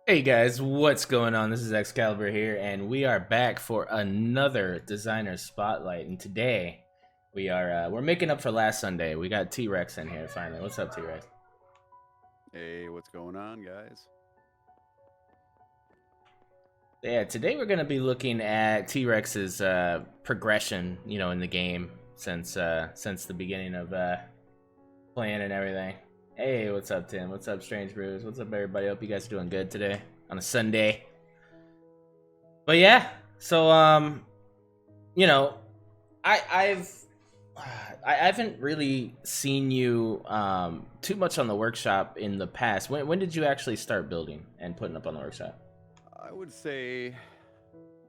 Hey guys, what's going on? This is XCaliber here, and we are back for another designer spotlight. And today, we're making up for last Sunday. We got TeeWRX in here finally. What's up, TeeWRX? Hey, what's going on, guys? Yeah, today we're gonna be looking at TeeWRX's progression, in the game since the beginning of playing and everything. Hey, what's up, Tim? What's up, Strange Brews? What's up, everybody? Hope you guys are doing good today on a Sunday. But yeah, so you know, I I've I haven't really seen you too much on the workshop in the past. When did you actually start building and putting up on the workshop? I would say,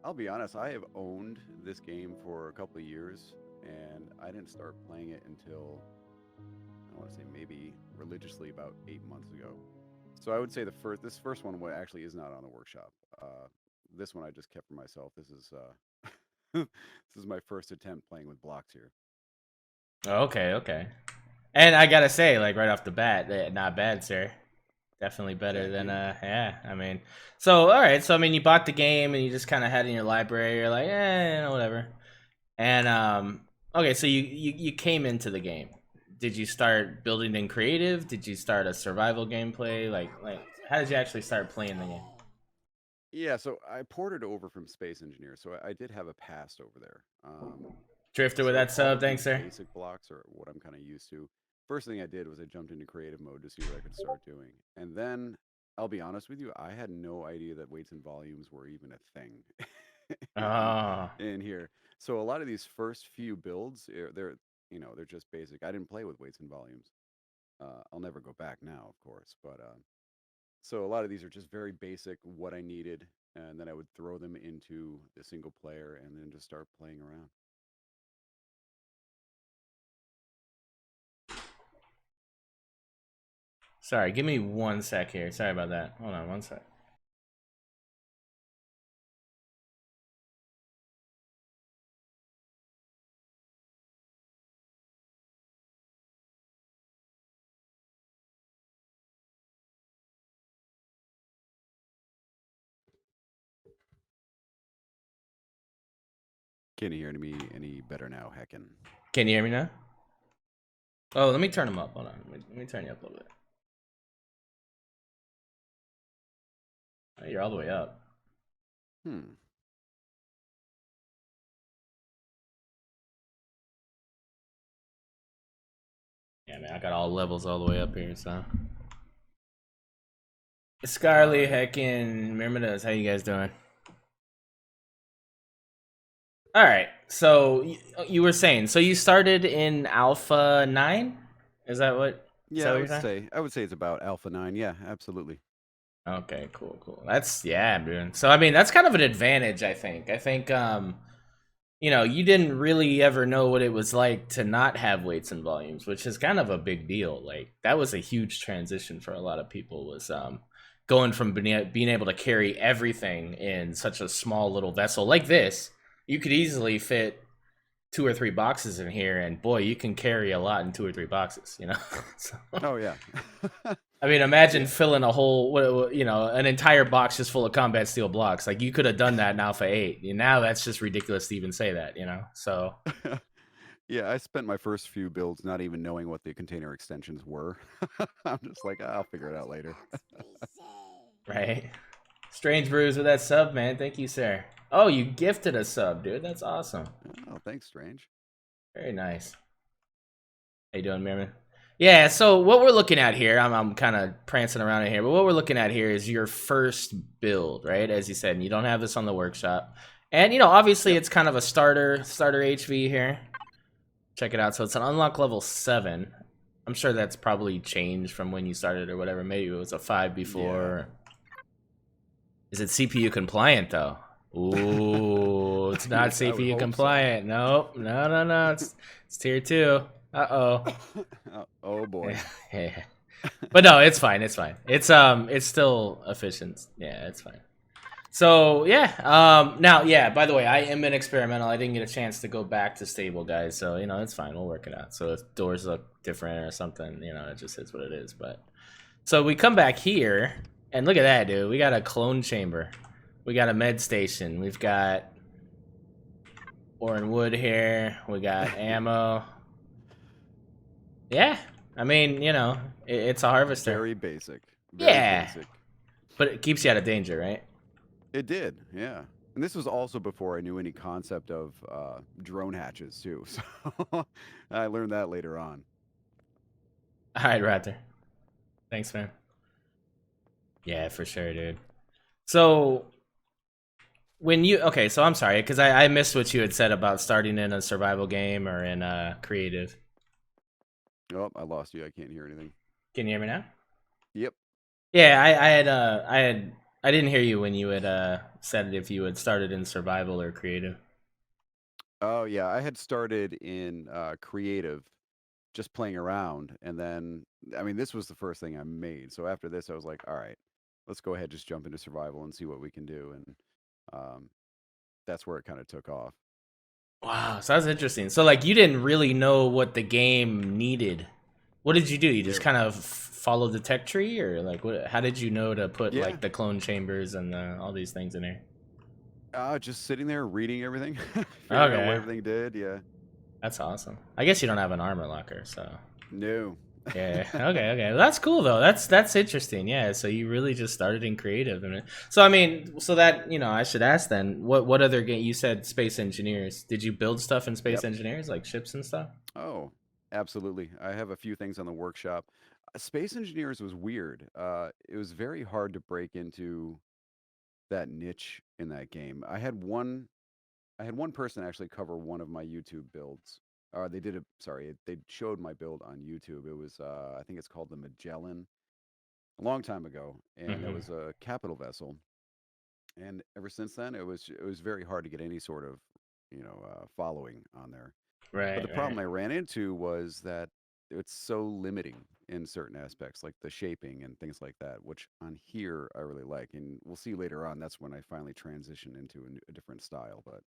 I'll be honest, I have owned this game for a couple of years, and I didn't start playing it until, I want to say maybe religiously about 8 months ago. So I would say this first one actually is not on the workshop. This one I just kept for myself. This is, this is my first attempt playing with blocks here. Oh, okay, okay. And I gotta say, like right off the bat, not bad, sir. Definitely better Thank than you. yeah. I mean, so all right. So I mean, you bought the game and you just kind of had it in your library. You're like, whatever. And okay, so you came into the game. Did you start building in creative? Did you start a survival gameplay? Like how did you actually start playing the game? Yeah, so I ported over from Space Engineer, so I did have a past over there. Drifter with So that all sub, of thanks, these sir. basic blocks are what I'm kind of used to. First thing I did was I jumped into creative mode to see what I could start doing. And then I'll be honest with you, I had no idea that weights and volumes were even a thing in Oh, in here. So a lot of these first few builds, they're just basic. I didn't play with weights and volumes. I'll never go back now, of course, but so a lot of these are just very basic, what I needed, and then I would throw them into the single player and then just start playing around. sorry. Give me 1 sec here. Sorry about that. Hold on 1 sec. Can you hear me any better now, Heckin? Can you hear me now? Oh, let me turn them up. Hold on. Let me turn you up a little bit. Oh, you're all the way up. Hmm. Yeah, man. I got all levels all the way up here. So, All Scarly, right. Heckin, Mirmadas, how you guys doing? All right. So you were saying, so you started in Alpha 9? Is that what? Is that Yeah, what you're saying? I would say it's about Alpha 9. Yeah, absolutely. Okay, cool, cool. That's yeah, dude. So I mean, that's kind of an advantage, I think. You didn't really ever know what it was like to not have weights and volumes, which is kind of a big deal. Like that was a huge transition for a lot of people was going from being able to carry everything in such a small little vessel like this. You could easily fit 2 or 3 boxes in here, and boy, you can carry a lot in 2 or 3 boxes. So, Oh yeah. I mean, imagine Yeah. filling a whole, an entire box just full of combat steel blocks. Like you could have done that in Alpha 8. Now that's just ridiculous to even say that. So, Yeah, I spent my first few builds not even knowing what the container extensions were. I'm just like, I'll figure it out later. right? Strange Brews with that sub, man. Thank you, sir. Oh, you gifted a sub, dude. That's awesome. Oh, thanks, Strange. Very nice. How you doing, Merriman? Yeah, so what we're looking at here, I'm kind of prancing around in here, but what we're looking at here is your first build, right? As you said, and you don't have this on the workshop. And, obviously Yep. it's kind of a starter HV here. Check it out. So it's an unlock level 7. I'm sure that's probably changed from when you started or whatever. Maybe it was a 5 Yeah. before. Is it CPU compliant though? Ooh, it's not I would CPU hope so. compliant. Nope, no, no, no. It's tier 2. Uh Oh oh. boy. Yeah. But no, it's fine. It's fine. It's still efficient. Yeah, it's fine. So yeah. Now yeah. By the way, I am an experimental. I didn't get a chance to go back to stable, guys. So it's fine. We'll work it out. So if doors look different or something, it just is what it is. But so we come back here, And look at that, dude. We got a clone chamber. We got a med station. We've got Orin wood here. We got ammo. Yeah. I mean, you know, it's a harvester. Very basic. Very Yeah. basic. But it keeps you out of danger, right? It did, yeah. And this was also before I knew any concept of drone hatches too. So I learned that later on. All right, Raptor. Thanks, man. Yeah, for sure, dude. So when you so I'm sorry because I missed what you had said about starting in a survival game or in creative. Oh, I lost you. I can't hear anything. Can you hear me now? Yep. Yeah, I didn't hear you when you had said if you had started in survival or creative. Oh yeah, I had started in creative, just playing around, and then I mean this was the first thing I made. So after this, I was like, all right, let's go ahead, just jump into survival and see what we can do, and um, that's where it kind of took off. Wow, so that's interesting. So like you didn't really know what the game needed. What did you do? You just No. kind of followed the tech tree, or like what? How did you know to put Yeah, like the clone chambers and all these things in there? just sitting there reading everything, figuring out what Okay, everything did. Yeah. that's awesome. I guess you don't have an armor locker, so No. yeah. Okay. Well, that's cool though. That's interesting. Yeah. So you really just started in creative, and so I mean, so that I should ask then, what other game? You said Space Engineers. Did you build stuff in Space Yep. Engineers, like ships and stuff? Oh, absolutely. I have a few things on the workshop. Space Engineers was weird. It was very hard to break into that niche in that game. I had one person actually cover one of my YouTube builds. They did a sorry, they showed my build on YouTube. It was I think it's called the Magellan a long time ago, and that Mm-hmm. was a capital vessel. And ever since then, it was very hard to get any sort of following on there. But Right. the Right. problem I ran into was that it's so limiting in certain aspects, like the shaping and things like that, which on here I really like. And we'll see later on. That's when I finally transition into a different style. But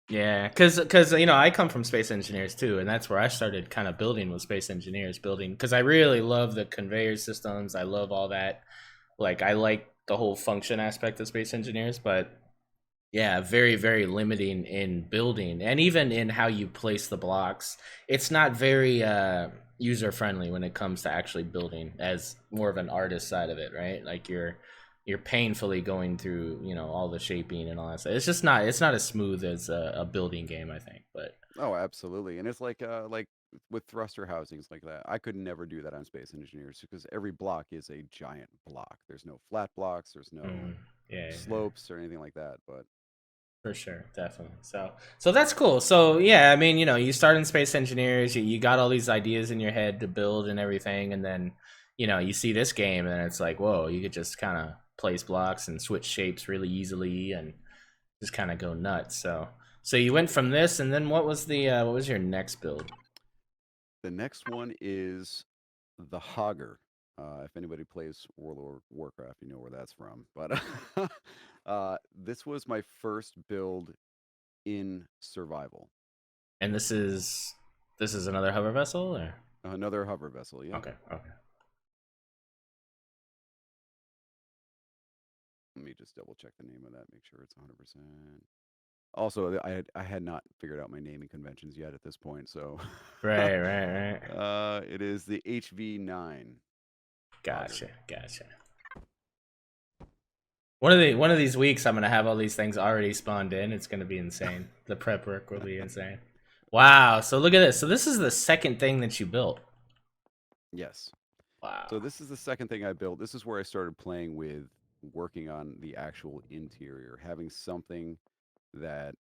Yeah, because I come from Space Engineers too, and that's where I started kind of building with Space Engineers, building because I really love the conveyor systems. I love all that. Like I like the whole function aspect of Space Engineers, but yeah, very, very limiting in building and even in how you place the blocks. It's not very user friendly when it comes to actually building as more of an artist side of it, right? Like you're painfully going through, all the shaping and all that stuff. It's not as smooth as a building game, I think. But oh, absolutely. And it's like with thruster housings like that, I could never do that on Space Engineers because every block is a giant block. There's no flat blocks. There's no yeah, slopes or anything like that. But for sure, definitely. So that's cool. So yeah, I mean, you start in Space Engineers, you got all these ideas in your head to build and everything, and then you see this game, and it's like, whoa, you could just kind of place blocks and switch shapes really easily, and just kind of go nuts. So you went from this, and then what was your next build? the next one is the Hogger. If anybody plays World of Warcraft, you know where that's from. But this was my first build in survival. And this is another hover vessel, or Another hover vessel. Yep. okay. Let me just double check the name of that, make sure it's 100%. Also, I had not figured out my naming conventions yet at this point, so Right. it is the HV9 Hogger. Gotcha. One of these weeks, I'm gonna have all these things already spawned in. It's gonna be insane. The prep work will be insane. Wow. So look at this. So this is the second thing that you built. Yes. Wow. So this is the second thing I built. This is where I started playing with working on the actual interior, having something that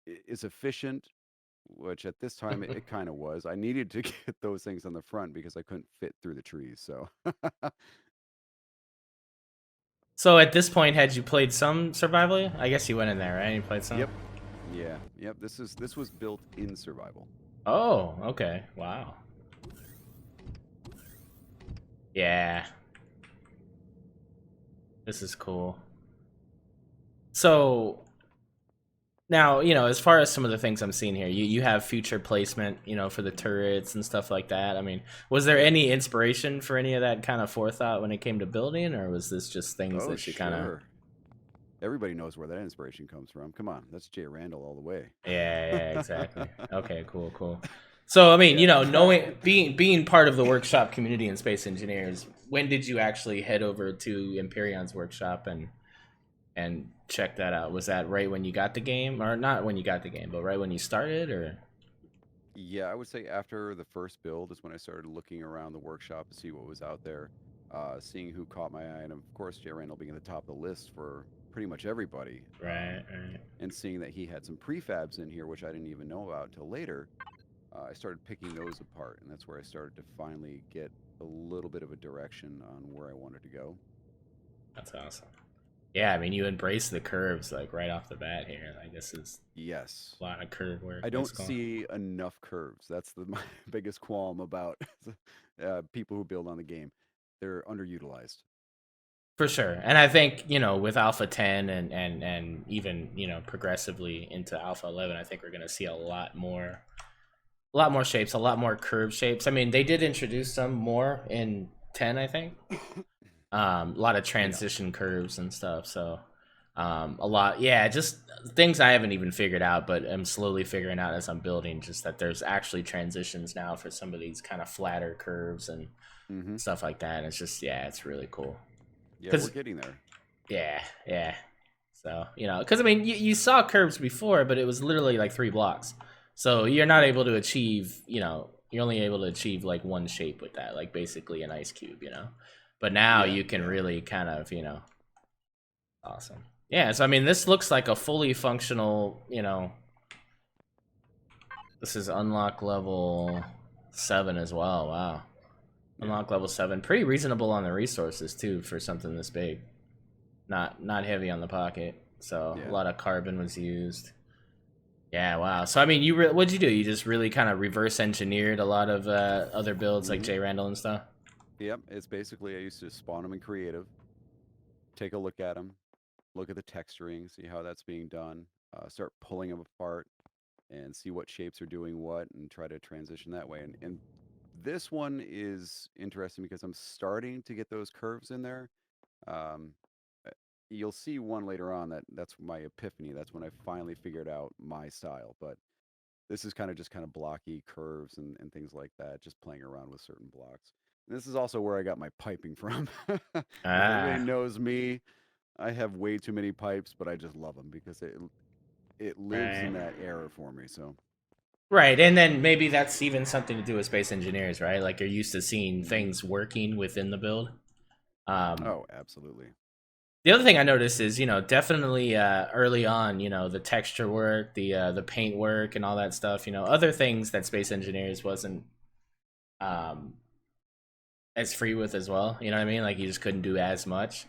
is efficient, which at this time it kind of was. I needed to get those things on the front because I couldn't fit through the trees. So, So at this point, had you played some survival? I guess you went in there, right? You played some. yep, yeah, yep. This was built in survival. Oh, okay. Wow. Yeah. This is cool. So Now, as far as some of the things I'm seeing here, you have future placement, for the turrets and stuff like that. I mean, was there any inspiration for any of that kind of forethought when it came to building, or was this just things Oh, that you kind of? sure. Everybody knows where that inspiration comes from. Come on, that's Jay Randall all the way. Yeah, exactly. Okay, cool. So, I mean, Yeah. knowing being part of the workshop community in Space Engineers, when did you actually head over to Empyrion's workshop and check that out? Was that right when you got the game, or not when you got the game, but right when you started, or? Yeah, I would say after the first build is when I started looking around the workshop to see what was out there, seeing who caught my eye, and of course Jay Randall being at the top of the list for pretty much everybody, Right. and seeing that he had some prefabs in here which I didn't even know about until later. I started picking those apart, and that's where I started to finally get a little bit of a direction on where I wanted to go. That's awesome. Yeah, I mean, you embrace the curves like right off the bat here. Like this is Yes. a lot of curve work. I That's don't cool. see enough curves. That's my biggest qualm about people who build on the game. They're underutilized. For sure. And I think, with Alpha 10 and even, progressively into Alpha 11, I think we're going to see a lot more shapes, a lot more curved shapes. I mean, they did introduce some more in 10, I think. A lot of Yeah. transition curves and stuff. So, a lot, yeah, just things I haven't even figured out, but I'm slowly figuring out as I'm building. Just that there's actually transitions now for some of these kind of flatter curves and Mm-hmm. stuff like that. And it's just, yeah, it's really cool. Yeah, we're Because, getting there. yeah. So, because I mean, you saw curves before, but it was literally like 3 blocks. So you're not able to achieve, you're only able to achieve like one shape with that, like basically an ice cube. But now Yeah, you can yeah. really kind of, awesome. Yeah, so I mean, this looks like a fully functional, this is unlock level 7 as well. Wow. Yeah. Unlock level 7. Pretty reasonable on the resources, too, for something this big. Not heavy on the pocket. So a Yeah. lot of carbon was used. Yeah, wow. So I mean, what'd you do? You just really kind of reverse engineered a lot of other builds like Mm-hmm. J Randall and stuff. Yep. It's basically I used to spawn them in creative, take a look at them, look at the texturing, see how that's being done, start pulling them apart, and see what shapes are doing what, and try to transition that way. And this one is interesting because I'm starting to get those curves in there. Um, you'll see one later on that's my epiphany. That's when I finally figured out my style. But this is kind of blocky curves and things like that, just playing around with certain blocks. And this is also where I got my piping from. If anybody Ah, knows me, I have way too many pipes, but I just love them because it lives right. in that era for me. So, Right, and then maybe that's even something to do with space engineers, right? Like you're used to seeing mhm. things working within the build. Um, Oh, absolutely. the other thing I noticed is, definitely early on, the texture work, the paint work, and all that stuff. Other things that space engineers wasn't um, as free with as well. You know what I mean? Like you just couldn't do as much.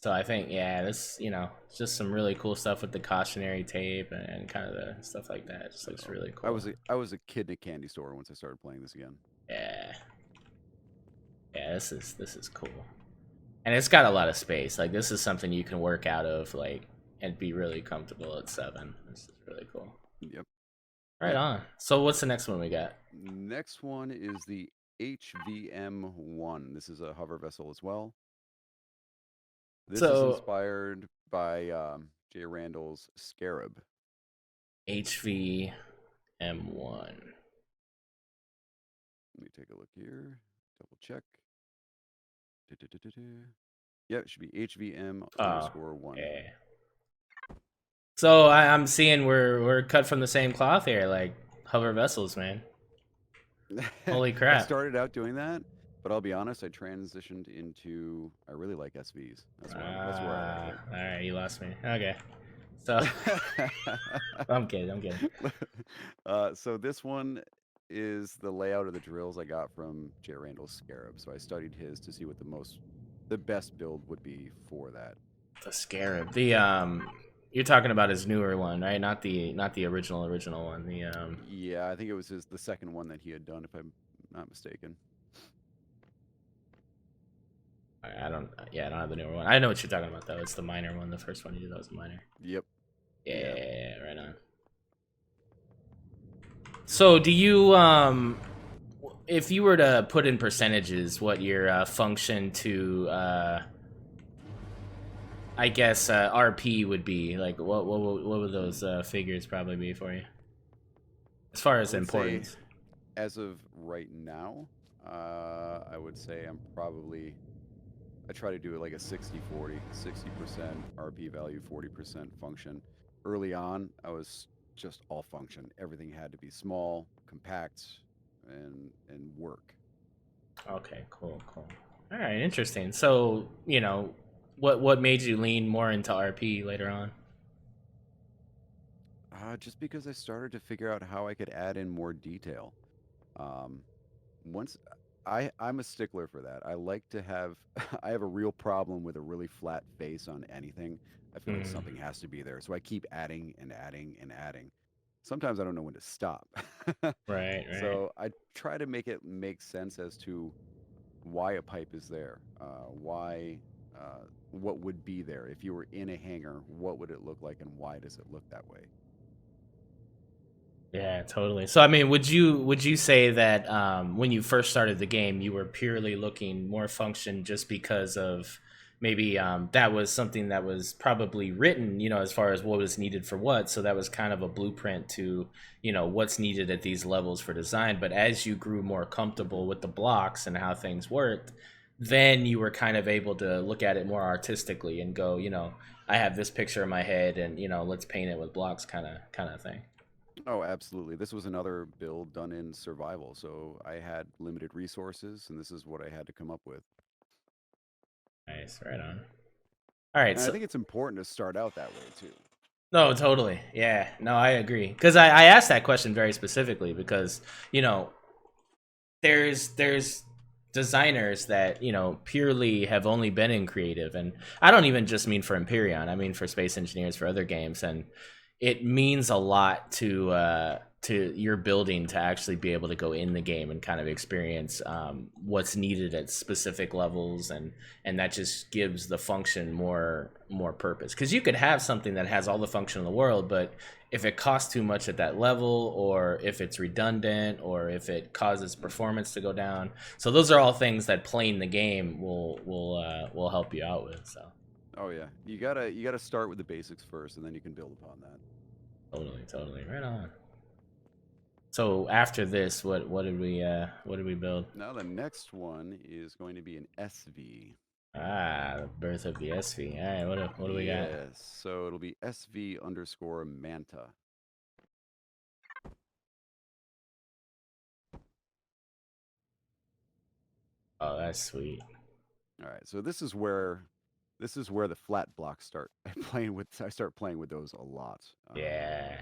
So I think, yeah, this, it's just some really cool stuff with the cautionary tape and kind of the stuff like that. It just looks Oh, really cool. I was a kid in a candy store once I started playing this again. Yeah, yeah, this is cool, and it's got a lot of space. Like this is something you can work out of, like, and be really comfortable at 7. This is really cool. Yep. Right on. So what's the next one we got? Next one is the HVM1. This is a hover vessel as well. This is So inspired by Jay Randall's Scarab. HVM1. Let me take a look here. Double check. Du-du-du-du-du. Yeah, it should be HVM Oh, underscore one. yeah. So I'm seeing we're cut from the same cloth here, like hover vessels, man. Holy I crap! started out doing that, but I'll be honest, I transitioned into I really like SVs. That's where I like Ah, it. all right, you lost me. Okay, so I'm kidding. I'm kidding. So this one is the layout of the drills I got from Jay Randall's Scarab. So I studied his to see what the best build would be for that. The Scarab. You're talking about his newer one, right? Not the original one. Yeah, I think it was the second one that he had done, if I'm not mistaken. I don't. Yeah, I don't have the newer one. I know what you're talking about though. It's the minor one. The first one you did that was the minor. Yep. Yeah. Yeah, right on. So do you if you were to put in percentages what your function to I guess RP would be, like what would those figures probably be for you as far I as would say, importance? as of right now, I would say I try to do it like a 60-40, 60% RP value, 40% function. Early on, I was just all function. Everything had to be small, compact, and work. Okay, cool, cool. All right, interesting. So, what made you lean more into RP later on? Just because I started to figure out how I could add in more detail. Um, once I'm a stickler for that. I like to have I have a real problem with a really flat face on anything. I feel like Mm, something has to be there. So I keep adding and adding and adding. Sometimes I don't know when to stop. right, right. So I try to make it make sense as to why a pipe is there, why what would be there. If you were in a hangar, what would it look like and why does it look that way? Yeah, totally. So, I mean, would you say that when you first started the game, you were purely looking more function just because of maybe that was something that was probably written, as far as what was needed for what. So that was kind of a blueprint to, what's needed at these levels for design. But as you grew more comfortable with the blocks and how things worked, then you were kind of able to look at it more artistically and go, I have this picture in my head, and let's paint it with blocks, kind of thing. Oh, absolutely. This was another build done in survival. So I had limited resources, and this is what I had to come up with. Nice, right on. All right, And I so think it's important to start out that way too. no, totally, yeah, no, I agree. Because I asked that question very specifically because you know there's designers that purely have only been in creative, and I don't even just mean for Empyrion. I mean for Space Engineers, for other games, and it means a lot to your building to actually be able to go in the game and kind of experience what's needed at specific levels, and that just gives the function more purpose, because you could have something that has all the function in the world, but if it costs too much at that level, or if it's redundant, or if it causes performance to go down. So those are all things that playing the game will help you out with. So Oh yeah, you gotta start with the basics first, and then you can build upon that. totally, right on. So after this, what did we build? Now the next one is going to be an SV. Ah, the birth of the SV. All right, what do we got? Yes, so it'll be SV underscore Manta. Oh, that's sweet. All right, so this is where the flat blocks start playing with. I start playing with those a lot, Yeah,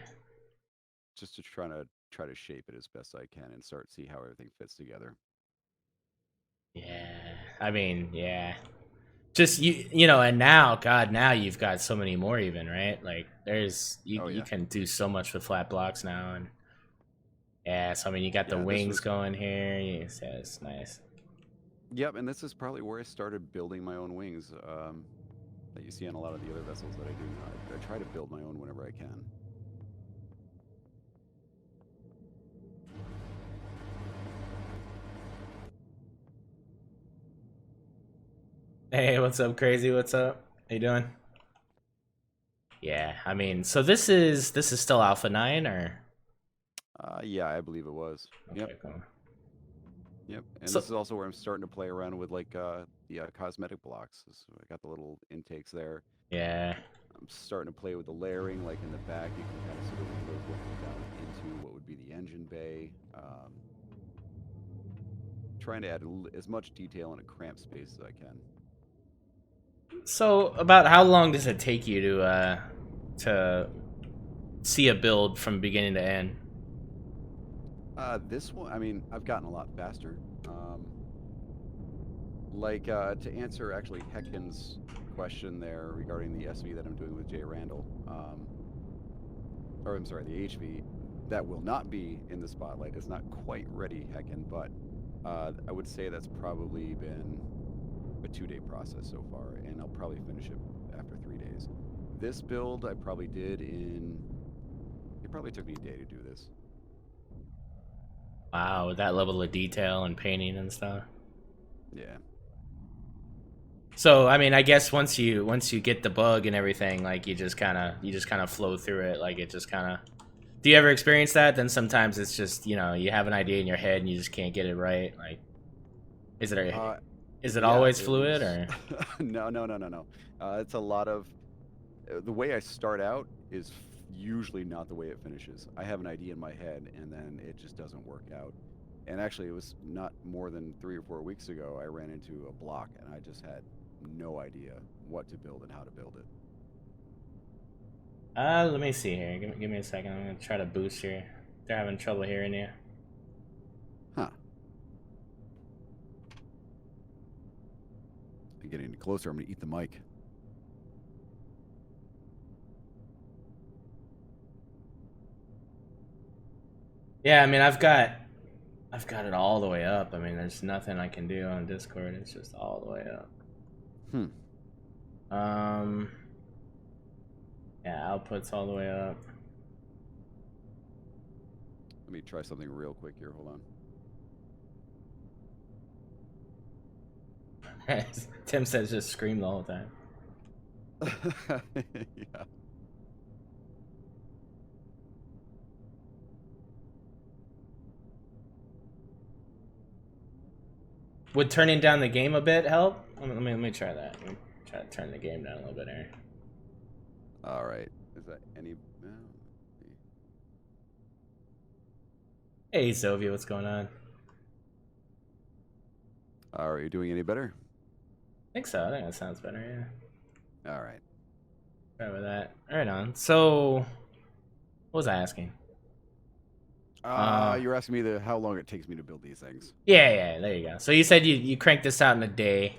just to try to shape it as best I can and start see how everything fits together. yeah. I mean, yeah. Just and now, God, now you've got so many more, even, right? Like there's you Oh you yeah, can do so much with flat blocks now, and yeah. So I mean, you got the yeah. This wings was going here. Yes, yeah, it's nice. Yep, and this is probably where I started building my own wings. That you see on a lot of the other vessels that I do now. I try to build my own whenever I can. Hey, what's up, crazy? What's up? How you doing? Yeah, I mean, so this is still Alpha 9, or Yeah, I believe it was. Yep, okay, cool. yep. And So this is also where I'm starting to play around with like the cosmetic blocks. So I got the little intakes there. yeah. I'm starting to play with the layering, like in the back, you can kind of see the windows looking down into what would be the engine bay. Trying to add as much detail in a cramped space as I can. So about how long does it take you to see a build from beginning to end? This one, I mean, I've gotten a lot faster. To answer actually Heckin's question there regarding the SV that I'm doing with Jay Randall, or I'm sorry, the HV, that will not be in the spotlight. It's not quite ready, Heckin, but I would say that's probably been a 2-day process so far, and I'll probably finish it after 3 days. This build I probably did in. It probably took me a day to do this. Wow, with that level of detail and painting and stuff. Yeah. So I mean, I guess once you get the bug and everything, like you just kind of flow through it. Like it just kind of. Do you ever experience that? Then sometimes it's just you have an idea in your head and you just can't get it right. Like, is it Yeah, always it fluid was. or? No. It's a lot of. The way I start out is usually not the way it finishes. I have an idea in my head and then it just doesn't work out. And actually, it was not more than 3 or 4 weeks ago I ran into a block and I just had no idea what to build and how to build it. Let me see here. Give me a second. I'm gonna try to boost here. They're having trouble hearing you. Huh. I'm getting closer. I'm gonna eat the mic. Yeah, I mean, I've got it all the way up. I mean, there's nothing I can do on Discord. It's just all the way up. Yeah, output's all the way up. Let me try something real quick here. Hold on. Tim says just scream the whole time. Yeah. Would turning down the game a bit help? Let me try that. Let me try to turn the game down a little bit here. All right. Is that any? Hey, Sylvia, what's going on? Are you doing any better? I think so. I think that sounds better. Yeah. All right. Try with that. Right on. So, what was I asking? You're asking me how long it takes me to build these things. Yeah, there you go. So you said you cranked this out in a day.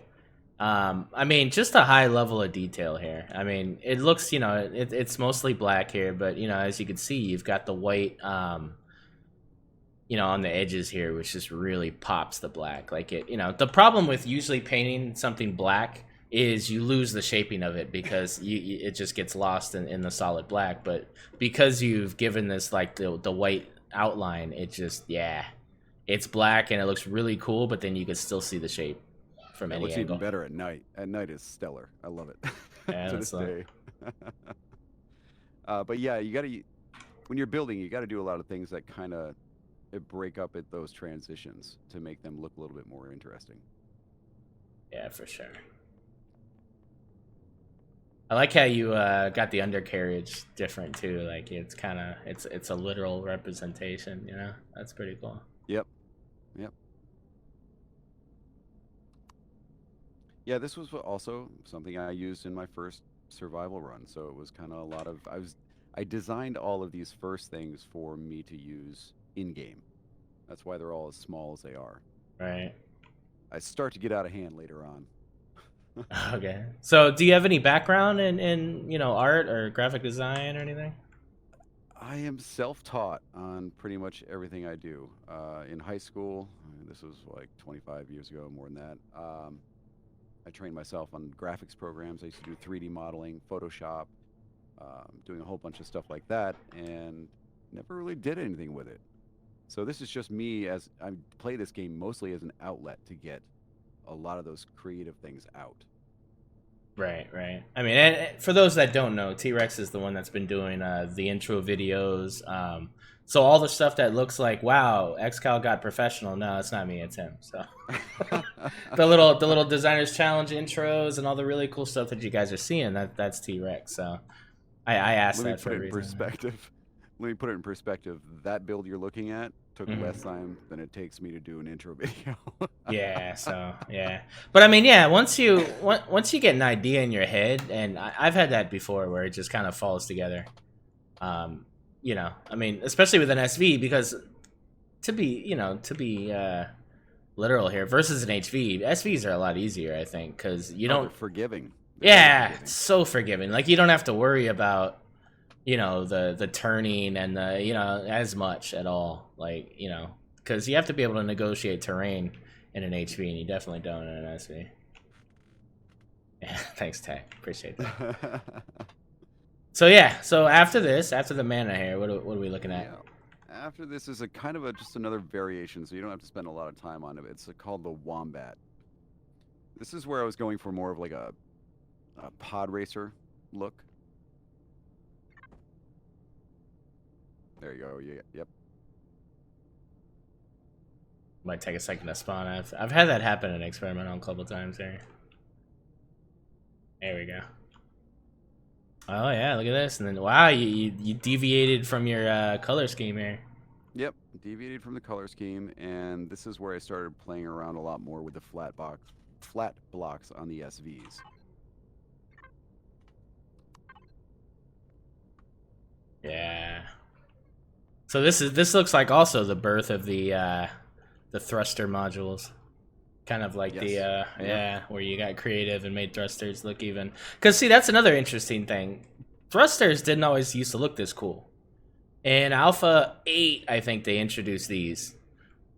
I mean, just a high level of detail here. I mean, it looks, it's mostly black here, but as you can see, you've got the white, on the edges here, which just really pops the black. Like the problem with usually painting something black is you lose the shaping of it because it just gets lost in the solid black. But because you've given this like the white outline, it just it's black and it looks really cool, but then you can still see the shape from any looks angle. Even better at night. At night is stellar. I love it. Yeah, to this day. But yeah, when you're building, you got to do a lot of things that kind of break up at those transitions to make them look a little bit more interesting. Yeah, for sure. I like how you got the undercarriage different too. Like it's kind of it's a literal representation. That's pretty cool. Yep. Yeah, this was also something I used in my first survival run. So it was kind of a lot of I designed all of these first things for me to use in game. That's why they're all as small as they are. Right. I start to get out of hand later on. Okay. So, do you have any background in art or graphic design or anything? I am self-taught on pretty much everything I do. In high school, this was like 25 years ago, more than that. I trained myself on graphics programs. I used to do 3D modeling, Photoshop, doing a whole bunch of stuff like that, and never really did anything with it. So this is just me as I play this game mostly as an outlet to get a lot of those creative things out. Right. I mean, and for those that don't know, TeeWRX is the one that's been doing the intro videos. So all the stuff that looks like, wow, XCal got professional. No, it's not me, it's him. So the little designers challenge intros and all the really cool stuff that you guys are seeing, that's TeeWRX. So I asked that for a reason. Let me put it in perspective. That build you're looking at took less time than it takes me to do an intro video. But I mean, once you get an idea in your head, and I've had that before where it just kind of falls together. I mean, especially with an SV, because to be literal here versus an HV, SVs are a lot easier, I think, because you don't. They're forgiving. It's so forgiving. Like you don't have to worry about the turning and the as much at all, like because you have to be able to negotiate terrain in an HV, and you definitely don't in an SV. Yeah, thanks, Tech. Appreciate that. So yeah, so after this, after the mana here, what are we looking at? Yeah. After this is a kind of just another variation, so you don't have to spend a lot of time on it. It's called the Wombat. This is where I was going for more of like a pod racer look. There you go. Yeah. Yep. Might take a second to spawn. I've had that happen in experimental a couple times here. There we go. Oh yeah, look at this, and then wow, you deviated from your color scheme here. Yep. Deviated from the color scheme, and this is where I started playing around a lot more with the flat blocks on the SVs. Yeah. So this looks like also the birth of the thruster modules. Kind of like Yes. yeah, where you got creative and made thrusters look even. Because see, that's another interesting thing. Thrusters didn't always used to look this cool. In Alpha 8, I think they introduced these.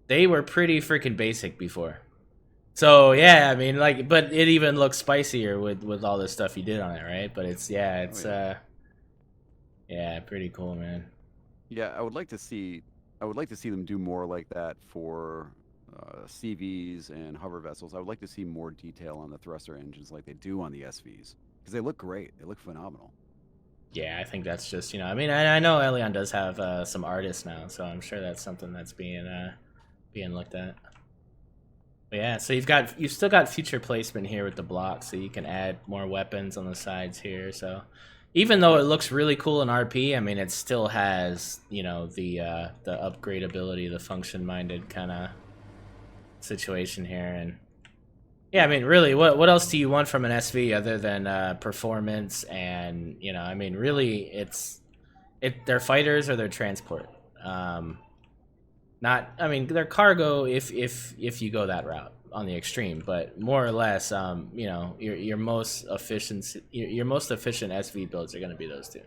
They were pretty freaking basic before. So yeah, I mean, like, but it even looks spicier with all the stuff you did on it, right? But it's yeah, pretty cool, man. Yeah, I would like to see them do more like that for CVs and hover vessels. I would like to see more detail on the thruster engines like they do on the SVs because they look great. They look phenomenal. Yeah, I think that's just, I mean, I know Elion does have some artists now, so I'm sure that's something that's being looked at. But yeah, so you've still got future placement here with the blocks, so you can add more weapons on the sides here. So even though it looks really cool in RP, I mean, it still has the upgradability, the function minded kind of situation here. And yeah, I mean, really, what else do you want from an SV other than performance? And I mean, really, they're fighters or they're transport. Not, I mean, they're cargo if you go that route on the extreme, but more or less, your most efficient SV builds are going to be those two.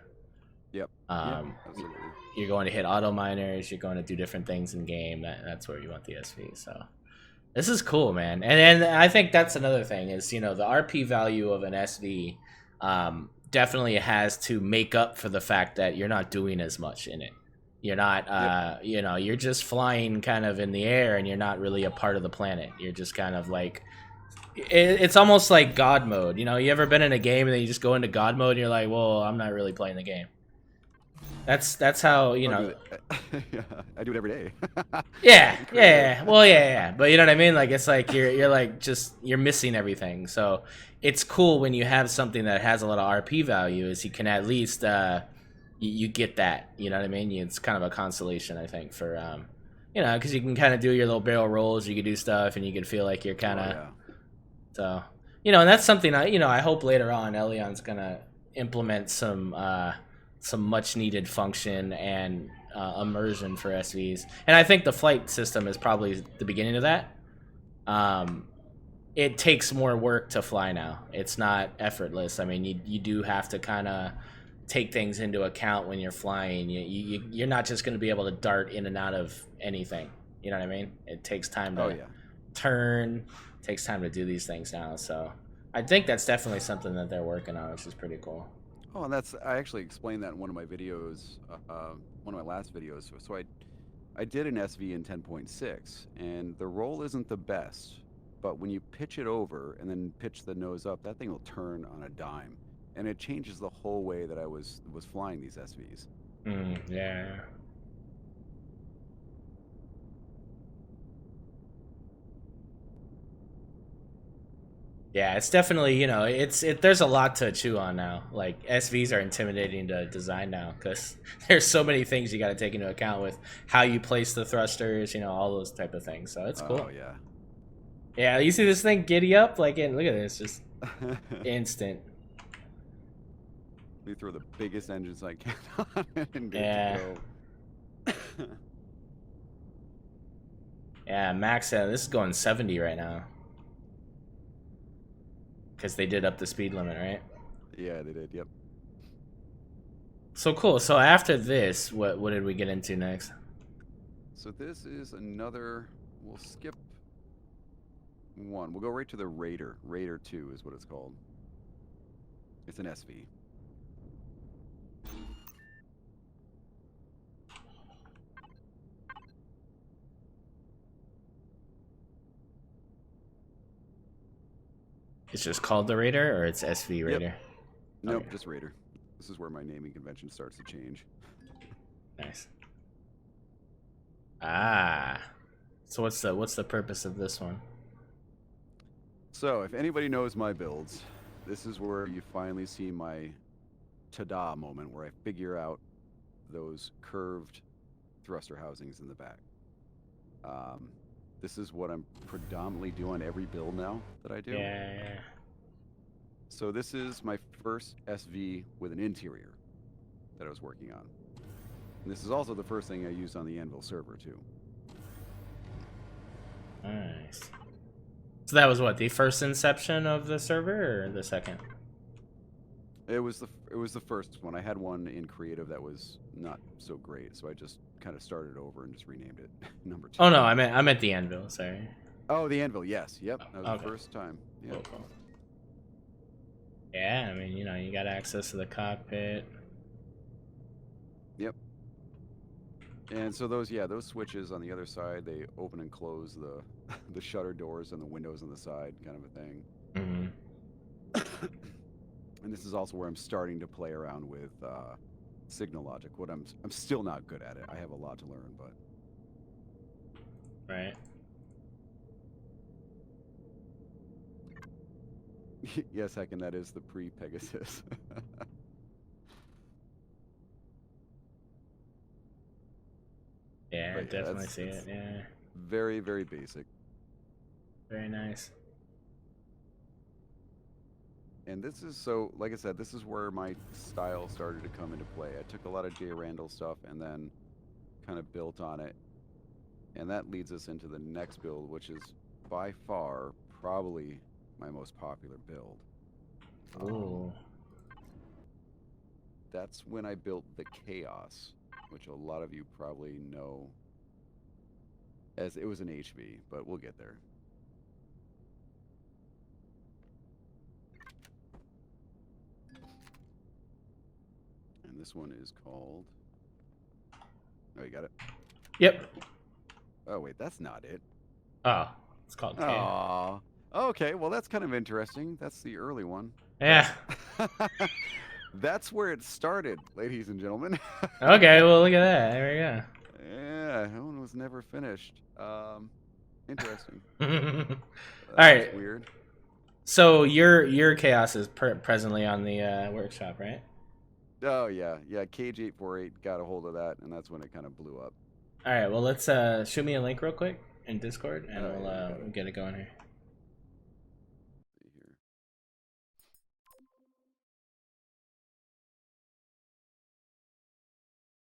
Yep. Yeah, absolutely. You're going to hit auto miners. You're going to do different things in game. That's where you want the SV. So this is cool, man. And I think that's another thing is the RP value of an SV definitely has to make up for the fact that you're not doing as much in it. You're not, you're just flying kind of in the air and you're not really a part of the planet. You're just kind of like, it's almost like God mode. You ever been in a game and then you just go into God mode and you're like, well, I'm not really playing the game. That's how, Yeah, I do it every day. yeah. Well, yeah. But you know what I mean? Like, it's like you're like you're missing everything. So it's cool when you have something that has a lot of RP value is you can at least, you get that, you know what I mean? It's kind of a consolation, I think, for because you can kind of do your little barrel rolls, you can do stuff, and you can feel like you're kind of so and that's something I hope later on Elion's gonna implement some much needed function and immersion for SVs, and I think the flight system is probably the beginning of that. It takes more work to fly now. It's not effortless. I mean, you do have to kind of take things into account when you're flying. You're not just going to be able to dart in and out of anything. You know what I mean? It takes time to turn. It takes time to do these things now. So I think that's definitely something that they're working on, which is pretty cool. Oh, and I actually explained that in one of my videos, one of my last videos. So I did an SV in 10.6, and the roll isn't the best, but when you pitch it over and then pitch the nose up, that thing will turn on a dime. And it changes the whole way that I was flying these SVs. Yeah. Yeah, it's definitely, there's a lot to chew on now. Like, SVs are intimidating to design now because there's so many things you got to take into account with how you place the thrusters, all those type of things. So it's cool. Oh, yeah. Yeah, you see this thing giddy up? Like, and look at this, just instant. Let me throw the biggest engines I can on it and get to go. Yeah, max. This is going 70 right now. Because they did up the speed limit, right? Yeah, they did. Yep. So cool. So after this, what did we get into next? So this is another. We'll skip one. We'll go right to the Raider. Raider 2 is what it's called. It's an SV. It's just called the Raider, or it's SV Yep. Raider? Nope, Okay, just Raider. This is where my naming convention starts to change. nice. Ah, so what's the purpose of this one? So, if anybody knows my builds, this is where you finally see my ta-da moment, where I figure out those curved thruster housings in the back. This is what I'm predominantly doing every build now that I do. Yeah. So this is my first SV with an interior that I was working on. And this is also the first thing I used on the Anvil server too. Nice. So that was what, the first inception of the server, or the second? It was the first one. I had one in creative that was not so great, so I just kind of started over and just renamed it number 2. Oh no, I meant the Anvil. Sorry. Oh, the Anvil. Yes. Yep. That was Okay. the first time. Yeah. Cool. Yeah, I mean, you got access to the cockpit. Yep. And so those switches on the other side, they open and close the the shutter doors and the windows on the side, kind of a thing. Mm-hmm. And this is also where I'm starting to play around with signal logic. What I'm still not good at it. I have a lot to learn, but Right. yes, heck, and that is the pre-Pegasus. Yeah, But definitely see it. Yeah. Very, very basic. Very nice. And this is, so, like I said, this is where my style started to come into play. I took a lot of Jay Randall stuff and then kind of built on it. And that leads us into the next build, which is by far probably my most popular build. Ooh. That's when I built the Chaos, which a lot of you probably know as it was an HV, but we'll get there. And this one is called... Oh, you got it? Yep. Oh, wait, that's not it. Oh, it's called K. Aww. Okay, well, that's kind of interesting. That's the early one. Yeah. That's where it started, ladies and gentlemen. Okay, well, look at that. There we go. Yeah, that one was never finished. Interesting. All That's right. weird. So your Chaos is presently on the workshop, right? Oh, yeah. Yeah, Cage848 got a hold of that, and that's when it kind of blew up. All right. Well, let's shoot me a link real quick in Discord, and we'll get it going here.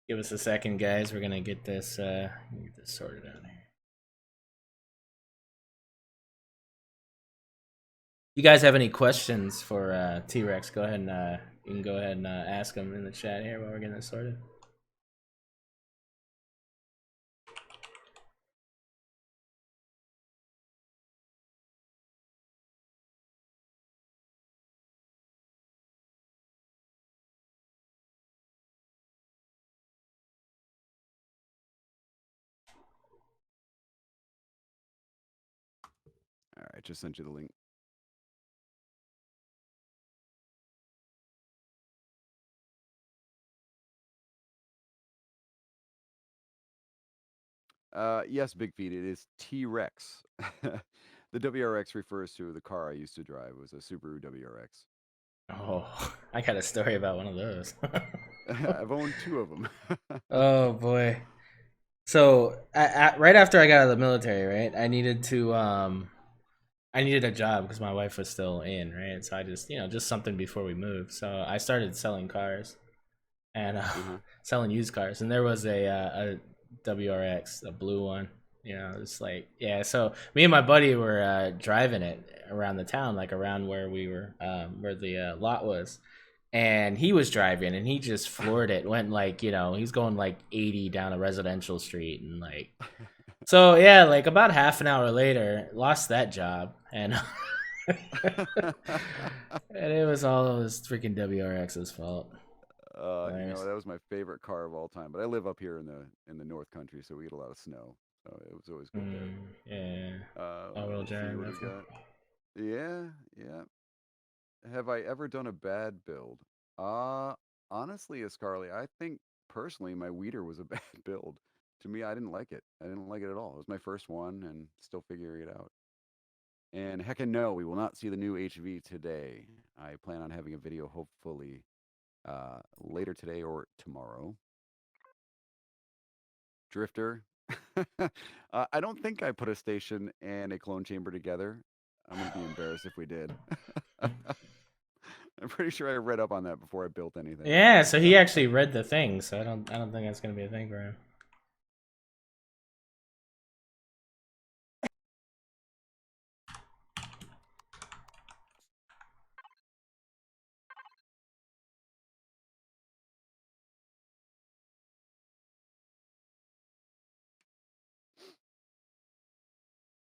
Give us a second, guys. We're gonna get this sorted out here. You guys have any questions for TeeWRX? Go ahead and you can go ahead and ask them in the chat here while we're getting this sorted. All right, just sent you the link. Yes, Big Feet, it is T-Rex. The WRX refers to the car I used to drive. It was a Subaru WRX. Oh, I got a story about one of those. I've owned 2 of them. Oh boy. So right after I got out of the military, right, I needed a job because my wife was still in, right? So I just, just something before we moved. So I started selling cars and selling used cars. And there was a WRX, a blue one. It's like, yeah. So me and my buddy were driving it around the town, like around where we were, where the lot was. And he was driving and he just floored it. Went like, he's going like 80 down a residential street and like, so yeah, like about half an hour later, lost that job and and it was all of this freaking WRX's fault. That was my favorite car of all time. But I live up here in the North Country, so we get a lot of snow. So it was always good there. Yeah. All-wheel drive. Yeah, yeah. Have I ever done a bad build? Honestly, Ascarly, I think personally my weeder was a bad build. To me, I didn't like it. I didn't like it at all. It was my first one and still figuring it out. And heckin' no, we will not see the new HV today. I plan on having a video hopefully later today or tomorrow. Drifter. I don't think I put a station and a clone chamber together. I'm gonna be embarrassed if we did. I'm pretty sure I read up on that before I built anything. Yeah, so he actually read the thing, so I don't think that's gonna be a thing for him.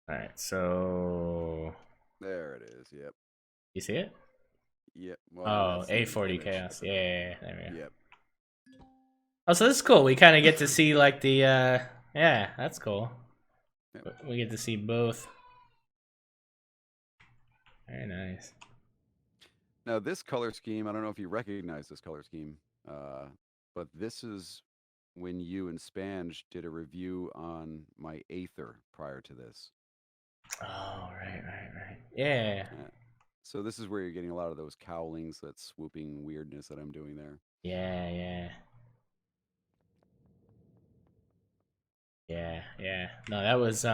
All right, so There it is. Yep. you see it? Yep. Well, you're Oh, not seeing the A40 image. chaos. Yeah, there we go. Yep. Oh, so this is cool. We kind of get to see like the yeah, that's cool. Yep. We get to see both. Very nice. Now this color scheme, I don't know if you recognize this color scheme, but this is when you and Spange did a review on my Aether prior to this. Oh, right. Yeah. So this is where you're getting a lot of those cowlings, that swooping weirdness that I'm doing there. Yeah. No, that was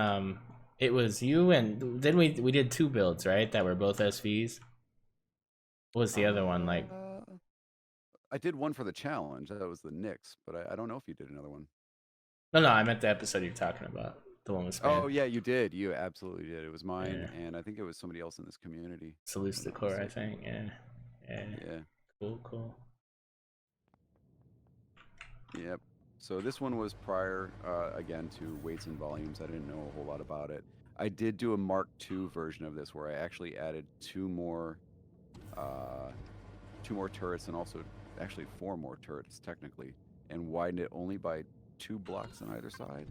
it was you and then we did two builds, right? That were both SVs. What was the other one like? I did one for the challenge. That was the Knicks, but I don't know if you did another one. No, I meant the episode you're talking about. The one with Span. Oh yeah, you did. You absolutely did. It was mine, Yeah. and I think it was somebody else in this community. Salute the core, I think. Yeah. Yeah. Cool. Yep. So this one was prior, again, to weights and volumes. I didn't know a whole lot about it. I did do a Mark II version of this where I actually added two more turrets and also actually four more turrets technically, and widened it only by 2 blocks on either side,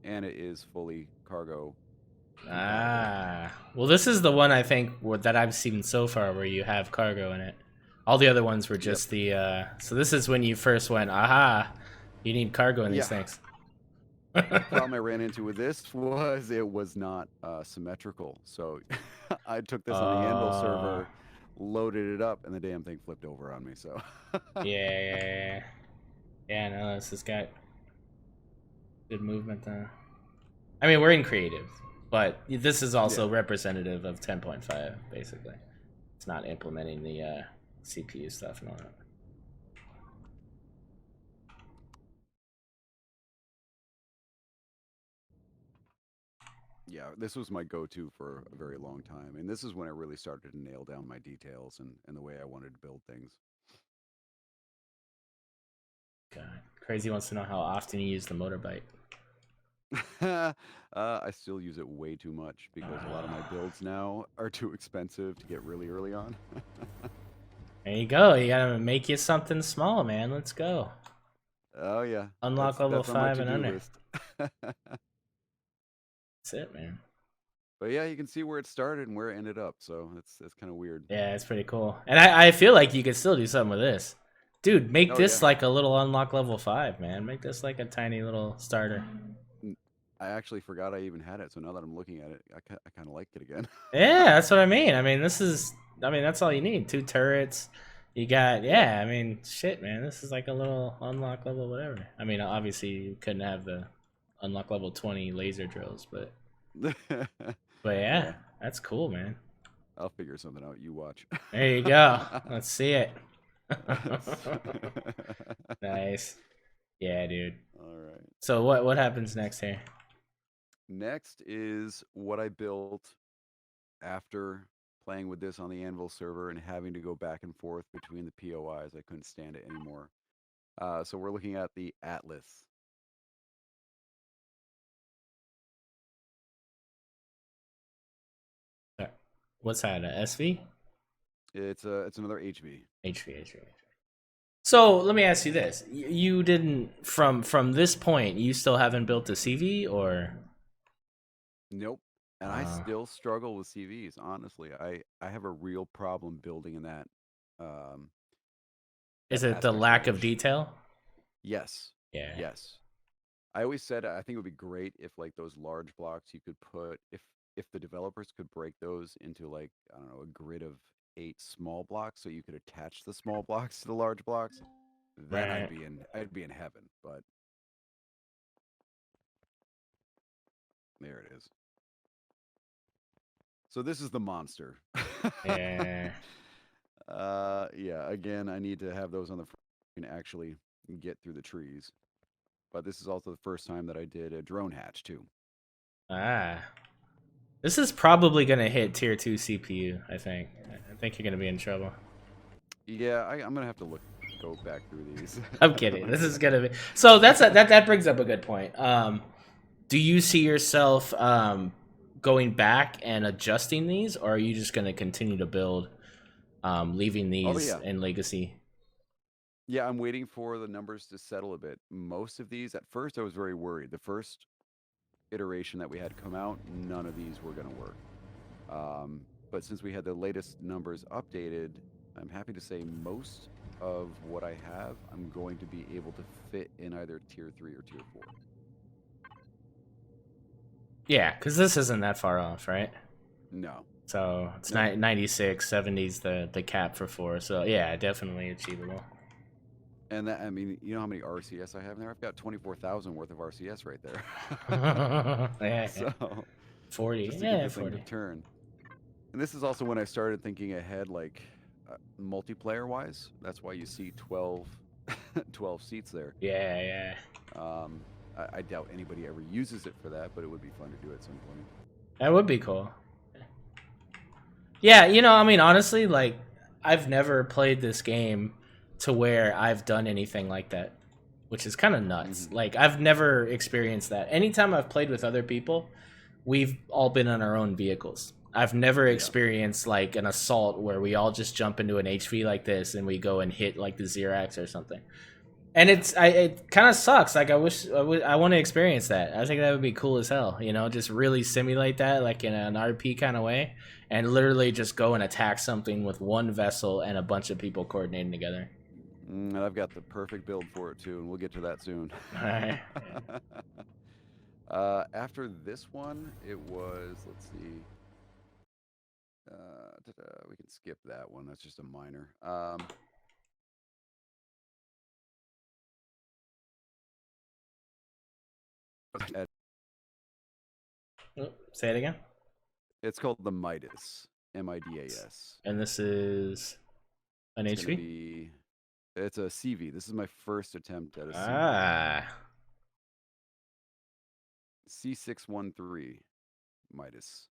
and it is fully cargo. Well, this is the one I think that I've seen so far where you have cargo in it. All the other ones were just the. So this is when you first went, aha, you need cargo in these things. The problem I ran into with this was it was not symmetrical. So I took this on the Anvil server, loaded it up, and the damn thing flipped over on me. So yeah. No, this has got good movement though. I mean, we're in creative, but this is also representative of 10.5, basically. It's not implementing the CPU stuff and all that. Yeah, this was my go-to for a very long time, and this is when I really started to nail down my details and the way I wanted to build things. God, Crazy wants to know how often you use the motorbike. I still use it way too much because a lot of my builds now are too expensive to get really early on. There you go. You gotta make you something small, man. Let's go. Oh yeah. Unlock level 5 and under. That's it, man. But yeah, you can see where it started and where it ended up, so it's kind of weird. Yeah, it's pretty cool. And I feel like you could still do something with this. Dude, make this like a little unlock level 5, man. Make this like a tiny little starter. I actually forgot I even had it, so now that I'm looking at it, I kind of like it again. Yeah, that's what I mean. I mean, that's all you need. 2 turrets. You got, I mean, shit, man. This is like a little unlock level whatever. I mean, obviously you couldn't have the unlock level 20 laser drills, but yeah, that's cool, man. I'll figure something out. You watch. There you go. Let's see it. Nice. Yeah, dude. All right. So what happens next here? Next is what I built after playing with this on the Anvil server and having to go back and forth between the POIs. I couldn't stand it anymore. So we're looking at the Atlas. What's that? A SV? It's another HV. HV. So let me ask you this: you didn't from this point, you still haven't built a CV, or? Nope. And I still struggle with CVs, honestly. I have a real problem building in um, Is that it the aspect lack of range. detail? Yes, Yeah. yes. I always said I think it would be great if like those large blocks you could put if the developers could break those into like I don't know a grid of 8 small blocks so you could attach the small blocks to the large blocks, then Right. I'd be in heaven. But there it is. So this is the monster. Yeah. Yeah. Again, I need to have those on the front and actually get through the trees. But this is also the first time that I did a drone hatch too. Ah. This is probably gonna hit tier 2 CPU, I think. I think you're gonna be in trouble. Yeah, I'm gonna have to go back through these. I'm kidding. One This is second. gonna be so. That brings up a good point. Do you see yourself going back and adjusting these, or are you just gonna continue to build, leaving Oh these yeah, in legacy? yeah. I'm waiting for the numbers to settle a bit. Most of these, at first, I was very worried. The first iteration that we had come out, none of these were gonna work. But since we had the latest numbers updated, I'm happy to say most of what I have, I'm going to be able to fit in either tier 3 or tier 4. Yeah, because this isn't that far off, right? No, So it's no. 96, 70's the cap for 4. So yeah, definitely achievable. And that, I mean, you know how many RCS I have in there? I've got 24,000 worth of RCS right there. Yeah, So, 40. just to get Yeah, this thing to 40. turn. And this is also when I started thinking ahead, like multiplayer wise. That's why you see 12, 12 seats there. Yeah, yeah. I doubt anybody ever uses it for that, but it would be fun to do at some point. That would be cool. Yeah, I mean, honestly, like, I've never played this game to where I've done anything like that, which is kind of nuts. Hmm. Like, I've never experienced that. Anytime I've played with other people, we've all been on our own vehicles. I've never Yeah. experienced like an assault where we all just jump into an HV like this and we go and hit like the XCaliber or something. And it kind of sucks. Like I want to experience that. I think that would be cool as hell. Just really simulate that like in an RP kind of way, and literally just go and attack something with one vessel and a bunch of people coordinating together. I've got the perfect build for it too, and we'll get to that soon. All right. After this one, it was, let's see. We can skip that one. That's just a minor. Say it again. It's called the Midas, Midas. And this is an It's gonna HV. be. It's a CV. This is my first attempt at a CV. Ah. C613 Midas.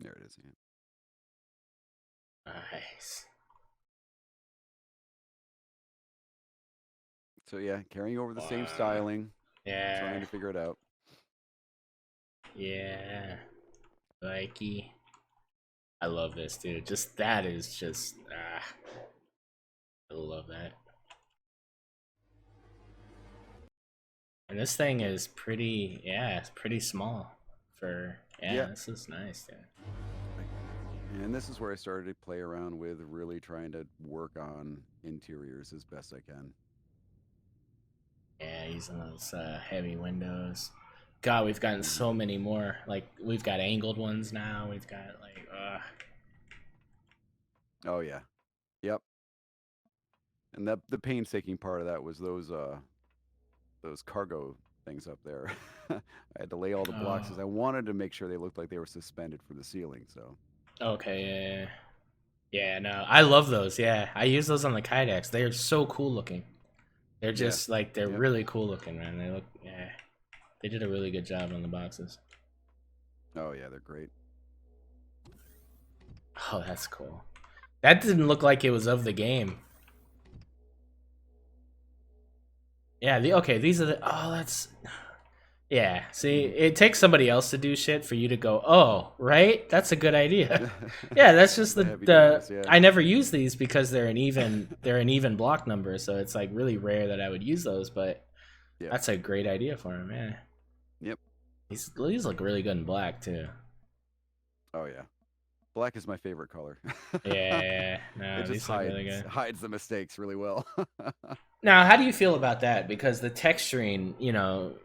There it is. Yeah. Nice. So yeah, carrying over the same Wow. styling, Yeah. trying to figure it out. Yeah. Likey. I love this, dude. Just that is just I love that. And this thing is pretty, yeah, it's pretty small for, yeah, this is nice, dude. And this is where I started to play around with really trying to work on interiors as best I can. Yeah, using those heavy windows. God, we've gotten so many more. Like, we've got angled ones now. We've got, like, Oh yeah. Yep. And the painstaking part of that was those cargo things up there. I had to lay all the blocks because I wanted to make sure they looked like they were suspended from the ceiling. So. Okay, yeah. Yeah, no, I love those. Yeah, I use those on the Kydex. They're so cool looking. They're just like they're really cool looking, man. They look, yeah. They did a really good job on the boxes. Oh yeah, they're great. Oh, that's cool. That didn't look like it was of the game. Yeah, okay, these are the. Oh, that's. Yeah, see, it takes somebody else to do shit for you to go, oh, right? That's a good idea. Yeah, that's just The heavy the duties, yeah. I never use these because they're an even block number, so it's like really rare that I would use those, but Yep. that's a great idea for him, yeah. Yep. These look really good in black too. Oh yeah. Black is my favorite color. Yeah, It no, just these look really good. hides the mistakes really well. Now, how do you feel about that? Because the texturing,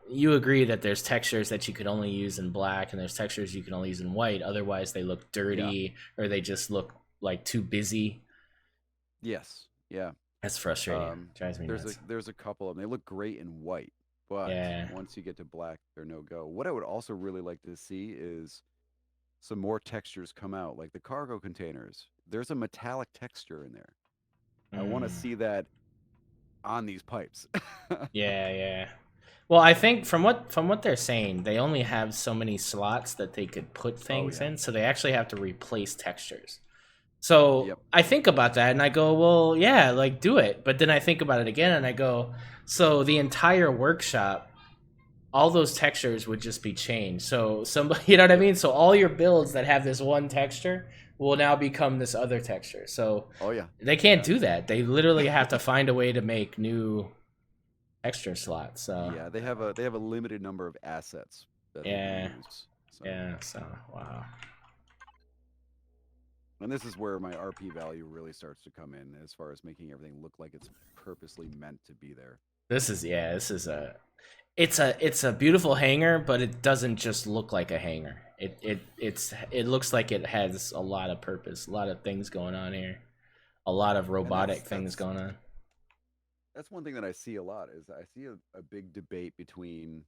you agree that there's textures that you could only use in black and there's textures you can only use in white. Otherwise, they look Yeah. dirty or they just look like too busy. Yes. Yeah. That's frustrating. Um, Drives me nuts. there's a couple of them. They look great in white, but Yeah. once you get to black, they're no go. What I would also really like to see is some more textures come out, like the cargo containers. There's a metallic texture in there. I want to Mm. see that on these pipes. Yeah, yeah. Well, I think from what they're saying, they only have so many slots that they could put Oh things yeah. in, so they actually have to replace textures. So Yep. I think about that and I go, well, yeah, like do it. But then I think about it again and I go, so the entire workshop, all those textures would just be changed. So somebody, you know what I Yep. mean? So all your builds that have this one texture will now become this other texture. So Oh yeah. they can't Yeah. do that. They literally have to find a way to make new texture slots. So Yeah, they have a limited number of assets that they can yeah, use. So, yeah. So wow. and this is where my RP value really starts to come in as far as making everything look like it's purposely meant to be there. This is it's a beautiful hanger, but it doesn't just look like a hanger. It looks like it has a lot of purpose, a lot of things going on here, a lot of And robotic things going on. that's one thing that I see a lot is I see a big debate between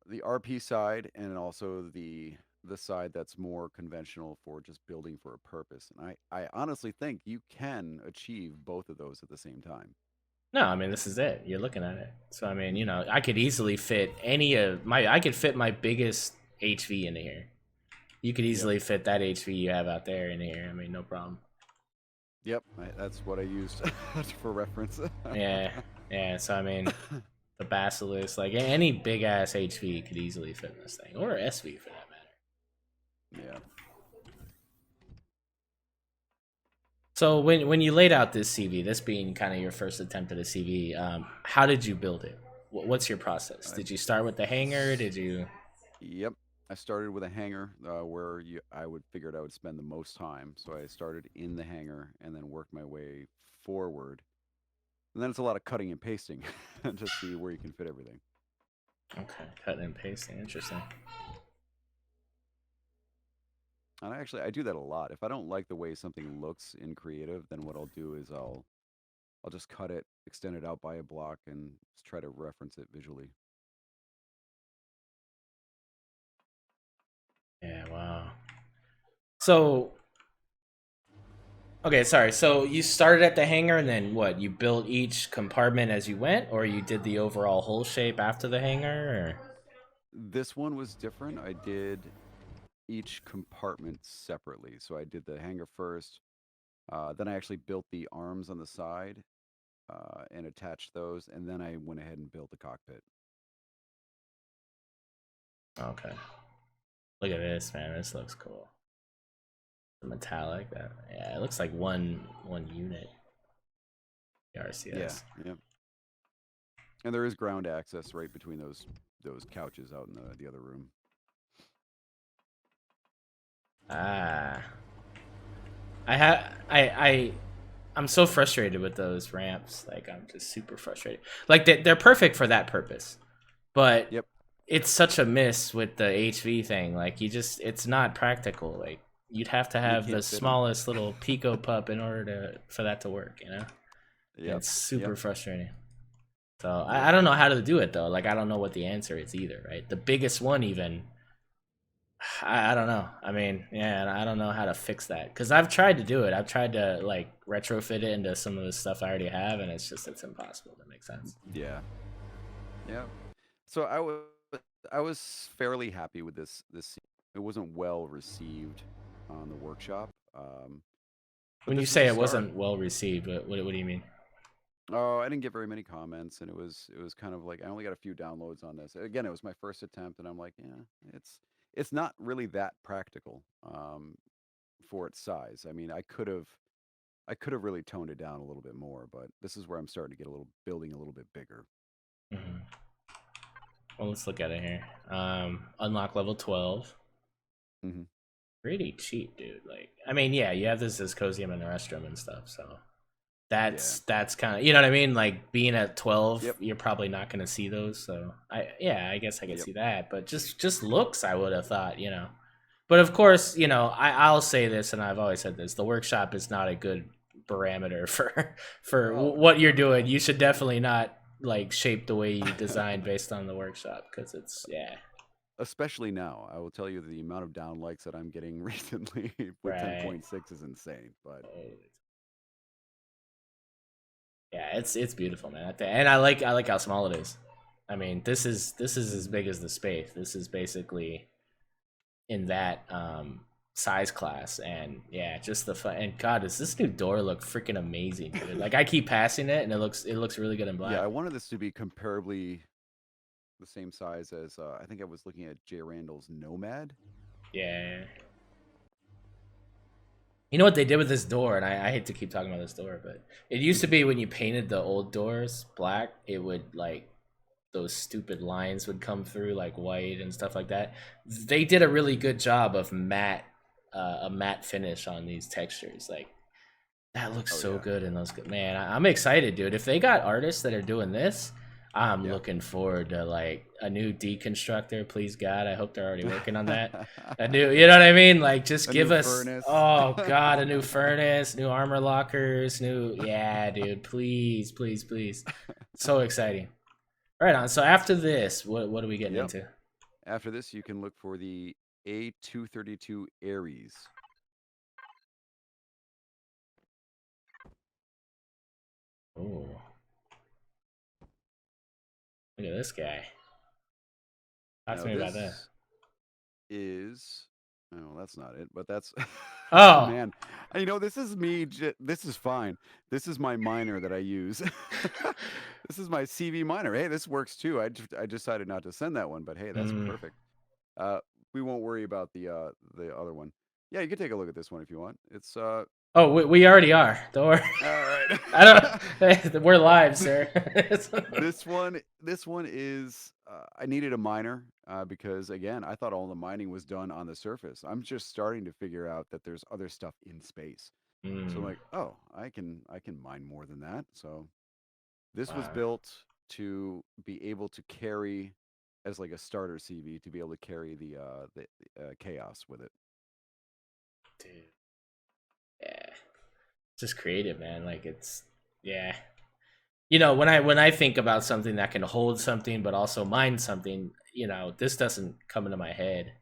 the RP side and also the side that's more conventional for just building for a purpose. And I honestly think you can achieve both of those at the same time. No, I mean this is it. You're looking at it. So I mean, I could easily fit any of my. I could fit my biggest HV into here. You could Yep. easily fit that HV you have out there in here. I mean, no problem. Yep, that's what I used for reference. Yeah, yeah. So I mean, the Basilisk, like any big ass HV could easily fit in this thing, or SV for that matter. Yeah. So when you laid out this CV, this being kind of your first attempt at a CV, how did you build it? What's your process? I, Did you start with the hanger? Did you? yep. I started with a hangar where I would figured I would spend the most time. So I started in the hangar and then worked my way forward. And then it's a lot of cutting and pasting to see where you can fit everything. Okay, cutting and pasting. Interesting. And I do that a lot. If I don't like the way something looks in creative, then what I'll do is I'll just cut it, extend it out by a block, and just try to reference it visually. Yeah. Wow. So okay, sorry. So you started at the hangar, and then what? You built each compartment as you went, or you did the overall hull shape after the hangar? Or? This one was different. I did each compartment separately. So I did the hangar first. Then I actually built the arms on the side and attached those, and then I went ahead and built the cockpit. Okay. Look at this, man. This looks cool. The metallic. Yeah, it looks like one unit. The Yeah, RCS. yeah. And there is ground access right between those couches out in the other room. Ah. I'm so frustrated with those ramps. Like I'm just super frustrated. Like they're perfect for that purpose, but Yep. it's such a miss with the HV thing. Like it's not practical. Like you'd have to You have the can't fit them. smallest little Pico pup in order for that to work. And Yep. it's super Yep. frustrating. So Yep. I don't know how to do it though. Like I don't know what the answer is either. Right, the biggest one even. I don't know. I mean, yeah, I don't know how to fix that because I've tried to do it. I've tried to like retrofit it into some of the stuff I already have, and it's impossible. That makes sense. Yeah. Yeah. So I was fairly happy with this. It wasn't well received on the workshop, but When you this is a say it start. wasn't well received, what do you mean? Oh, I didn't get very many comments, and it was kind of like I only got a few downloads on this. Again, it was my first attempt, and I'm like, yeah, it's not really that practical for its size. I mean, I could have really toned it down a little bit more, but this is where I'm starting to get a little building a little bit bigger. Mhm. Well, let's look at it here. Unlock level 12. Hmm. Pretty cheap, dude. Like, I mean, yeah, you have this as cozy in the restroom and stuff, so Yeah. that's kind of, you know what I mean. Like being at 12, Yep. you're probably not going to see those. So yeah, I guess I could Yep. see that. But just looks, I would have thought, you know. But of course, you know, I'll say this, and I've always said this: the workshop is not a good parameter for Oh what no, you're not at doing. all. You should definitely not like shape the way you design based on the workshop because it's yeah, Especially now, I will tell you the amount of down likes that I'm getting recently with right. 10.6 is insane. But Yeah, it's beautiful, man. And I like how small it is. I mean, this is as big as the space. This is basically in that size class, and yeah, just the fun. And God, does this new door look freaking amazing, dude? Like I keep passing it, and it looks really good in yeah, black. I wanted this to be comparably the same size as I think I was looking at Jay Randall's Nomad. Yeah. You know what they did with this door, and I hate to keep talking about this door, but it used to Hmm. be when you painted the old doors black, it would like those stupid lines would come through like white and stuff like that. They did a really good job of a matte finish on these textures. Like that looks Oh so yeah, good in those. Man, I'm excited, dude. If they got artists that are doing this, I'm yeah. looking forward to like a new deconstructor. Please God, I hope they're already working on that. A new, you know what I mean? Like, just A give new us. furnace. Oh God, a new furnace, new armor lockers, new. Yeah, dude. Please, please, please. So exciting. Right on. So after this, what are we getting Yep. into? After this, you can look for the A232 Aries. Oh, look at this guy. Talk to Now me about that. this is oh, that's not it, but that's oh Oh, man. This is me. This is fine. This is my miner that I use. This is my CV miner. Hey, this works too. I decided not to send that one, but hey, that's mm. perfect. Uh, we won't worry about the other one. Yeah, you can take a look at this one if you want. It's Oh, we already are. Don't worry. all right. I don't. We're live, sir. This one is I needed a miner because again I thought all the mining was done on the surface. I'm just starting to figure out that there's other stuff in space. So I'm Mm, like, oh, I can mine more than that. So this was wow, built to be able to carry as like a starter CV to be able to carry the chaos with it. dude. Yeah, just creative, man. Like it's yeah. You know, when I think about something that can hold something but also mine something, you know, this doesn't come into my head,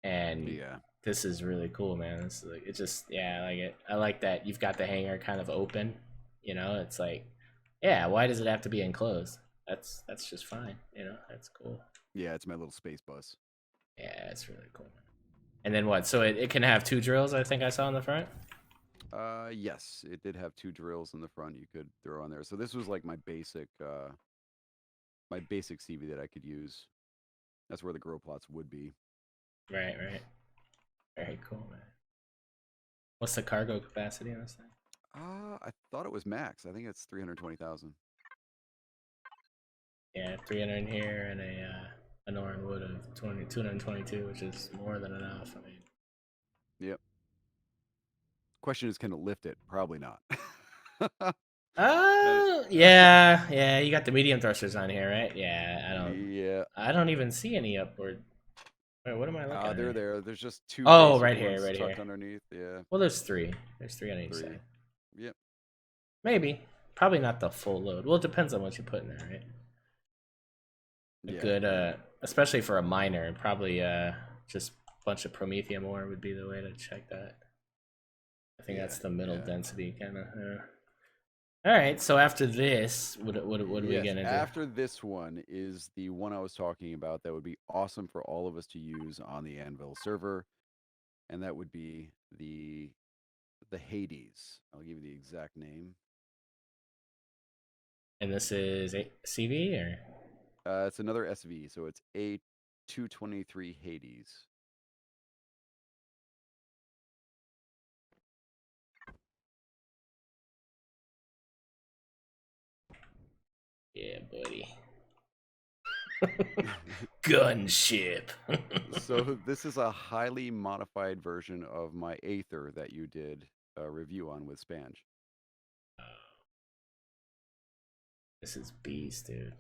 and Yeah. this is really cool, man. It's like it just yeah, I like it. I like that you've got the hangar kind of open. You know, it's like yeah, why does it have to be enclosed? That's just fine. You know, that's cool. Yeah, it's my little space bus. Yeah, it's really cool. And then what? So it can have two drills. I think I saw in the front. Yes, it did have two drills in the front you could throw on there. So this was like my basic CV that I could use. That's where the grow plots would be. Right, right. Very cool, man. What's the cargo capacity on this thing? I thought it was max. I think it's 320,000. Yeah, 300 here and a Norn wood of 222, which is more than enough. I mean, Yep. Question is, can it lift it? Probably not. Uh, yeah, yeah. You got the medium thrusters on here, right? Yeah, yeah. I don't even see any upward. Wait, what am I looking at They're here? there. There's just two Oh, basic right here, ones right here. tucked underneath. Yeah. Well, there's three. There's three on each Three. side. Yep. Maybe. Probably not the full load. Well, it depends on what you put in there, right? A Yeah. good, Yeah. especially for a miner, probably just a bunch of Promethium ore would be the way to check that. I think Yeah. that's the middle Yeah. density kind of. All right, so after this, what do we Yes. get into? After this one is the one I was talking about that would be awesome for all of us to use on the Anvil server, and that would be the Hades. I'll give you the exact name. And this is a CV or? It's another SV, so it's A223 Hades. Yeah, buddy. Gunship. So this is a highly modified version of my Aether that you did a review on with Spange. This is beast, dude.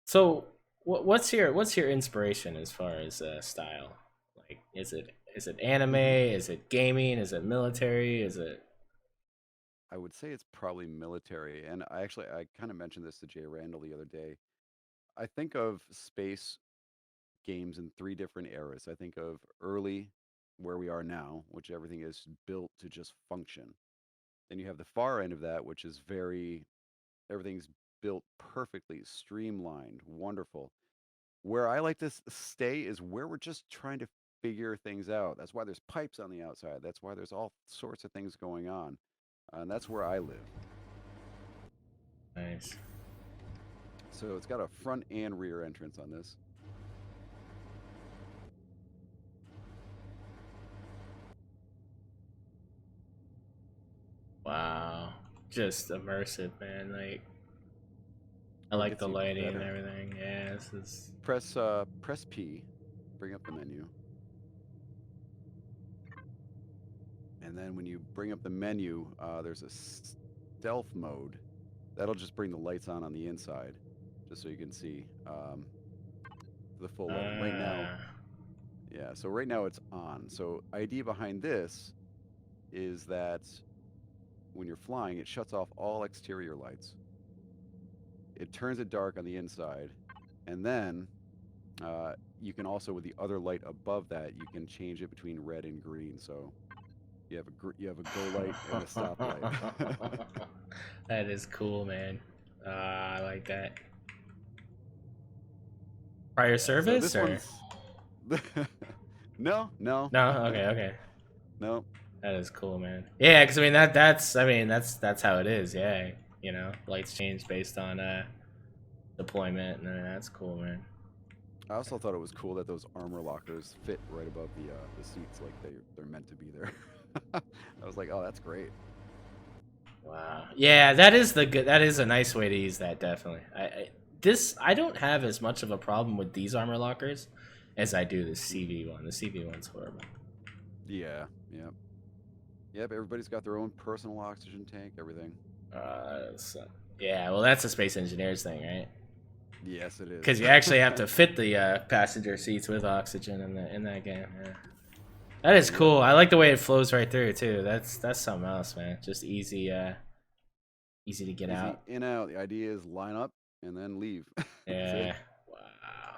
So, what's your inspiration as far as style? Like, is it anime? Is it gaming? Is it military? Is it? I would say it's probably military, and I kind of mentioned this to Jay Randall the other day. I think of space games in three different eras. I think of early, where we are now, which everything is built to just function. Then you have the far end of that, which is everything's built perfectly, streamlined, wonderful. Where I like to stay is where we're just trying to figure things out. That's why there's pipes on the outside. That's why there's all sorts of things going on. And that's where I live. Nice. So it's got a front and rear entrance on this. Wow. Just immersive, man. Like, I Oh, it like gets the even lighting and better. everything. Yeah, this is. Press P, bring up the menu. And then when you bring up the menu, there's a stealth mode. That'll just bring the lights on the inside, just so you can see the full lighting. Right now, Uh, yeah, so right now it's on. So idea behind this is that when you're flying, it shuts off all exterior lights. It turns it dark on the inside, and then you can also, with the other light above that, you can change it between red and green. So you have a go light and a stop light. that is cool, man. I like that. Prior Yeah, so service this or one's no, no, no? Okay, okay. no. That is cool, man. Yeah, because that's how it is. Yeah, lights change based on deployment, and that's cool, man. I also thought it was cool that those armor lockers fit right above the seats, like they're meant to be there. I was like, oh, that's great. Wow. Yeah, that is the good. That is a nice way to use that. Definitely. I don't have as much of a problem with these armor lockers as I do the CV one. The CV one's horrible. Yeah, yeah, yep. Everybody's got their own personal oxygen tank, everything. Yeah. Well, that's a space engineers thing, right? Yes, it is. Because you actually have to fit the passenger seats with oxygen in that game. Yeah. That is Yep. cool. I like the way it flows right through too. That's something else, man. Just easy to get Easy out. in out. The idea is line up and then leave. That's it. Yeah. Wow.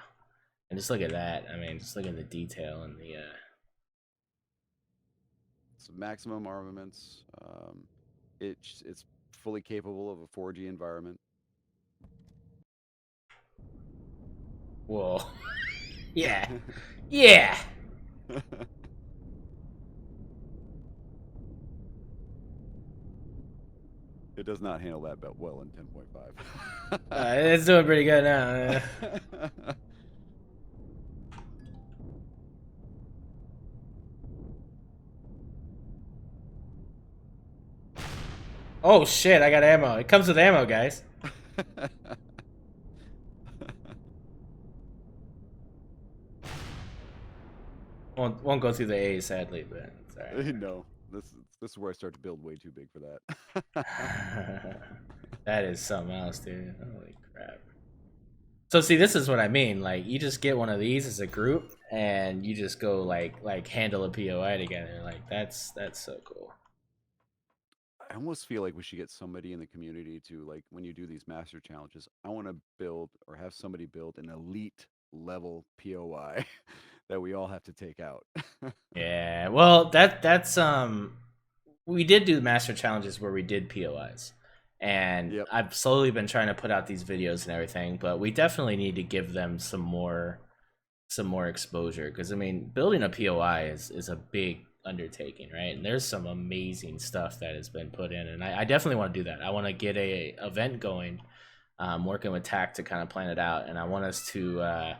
And just look at that. I mean, just look at the detail and the. It's maximum armaments. It's fully capable of a 4G environment. Whoa. Yeah. Yeah. It does not handle that well in 10.5. It's doing pretty good now. Oh shit! I got ammo. It comes with ammo, guys. Won't go through the A, sadly, but it's alright. No, this is where I start to build way too big for that. That is something else, dude. Holy crap. So see, this is what I mean. Like, you just get one of these as a group, and you just go like handle a POI together. Like, that's so cool. I almost feel like we should get somebody in the community to, like, when you do these master challenges, I want to build or have somebody build an elite level POI that we all have to take out. Yeah. Well, that's we did do master challenges where we did POIs. And Yep. I've slowly been trying to put out these videos and everything, but we definitely need to give them some more exposure because I mean, building a POI is undertaking, right? And there's some amazing stuff that has been put in, and I definitely want to do that. I want to get a event going, working with TAC to kind of plan it out, and I want us to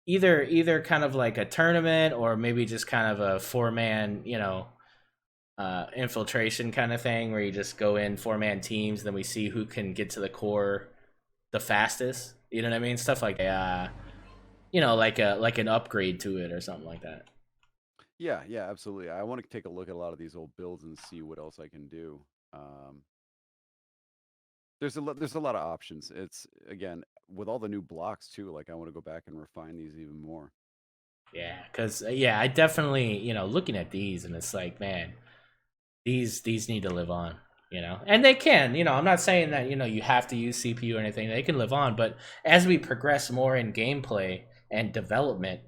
either kind of like a tournament or maybe just kind of a 4-man, infiltration kind of thing where you just go in 4-man teams, then we see who can get to the core the fastest. You know what I mean? Stuff like like an upgrade to it or something like that. Yeah, yeah, absolutely. I want to take a look at a lot of these old builds and see what else I can do. Um, there's a lot of options. It's again with all the new blocks too. Like I want to go back and refine these even more. Yeah, because I definitely looking at these and it's like, man, these need to live on, and they can. I'm not saying that you have to use CPU or anything. They can live on, but as we progress more in gameplay and development,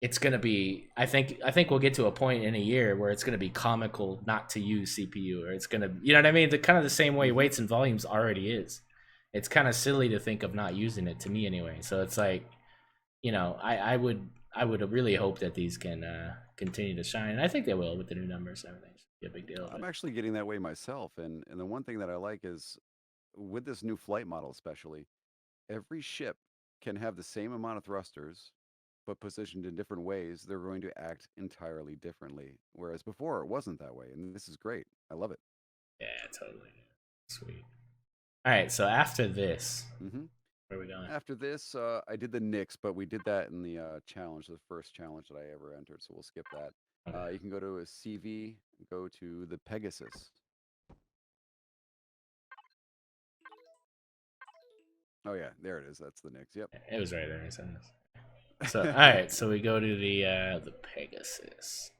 it's gonna be. I think we'll get to a point in a year where it's gonna be comical not to use CPU, or it's gonna, you know what I mean? The kind of the same way Hmm. weights and volumes already is. It's kind of silly to think of not using it, to me anyway. So it's like, I would really hope that these can continue to shine. And I think they will with the new numbers and everything. It should be a big deal. I'm But actually getting that way myself, and the one thing that I like is with this new flight model, especially every ship can have the same amount of thrusters, but positioned in different ways. They're going to act entirely differently, whereas before it wasn't that way, and this is great. I love it. yeah, totally. Sweet. All right, so after this, Hmm. where are we going? After this, I did the Knicks, but we did that in the challenge, the first challenge that I ever entered, so we'll skip that. Okay. You can go to a CV, go to the Pegasus. Oh yeah, there it is. That's the Knicks. Yep. It was right there. I said this. So all right, so we go to the Pegasus.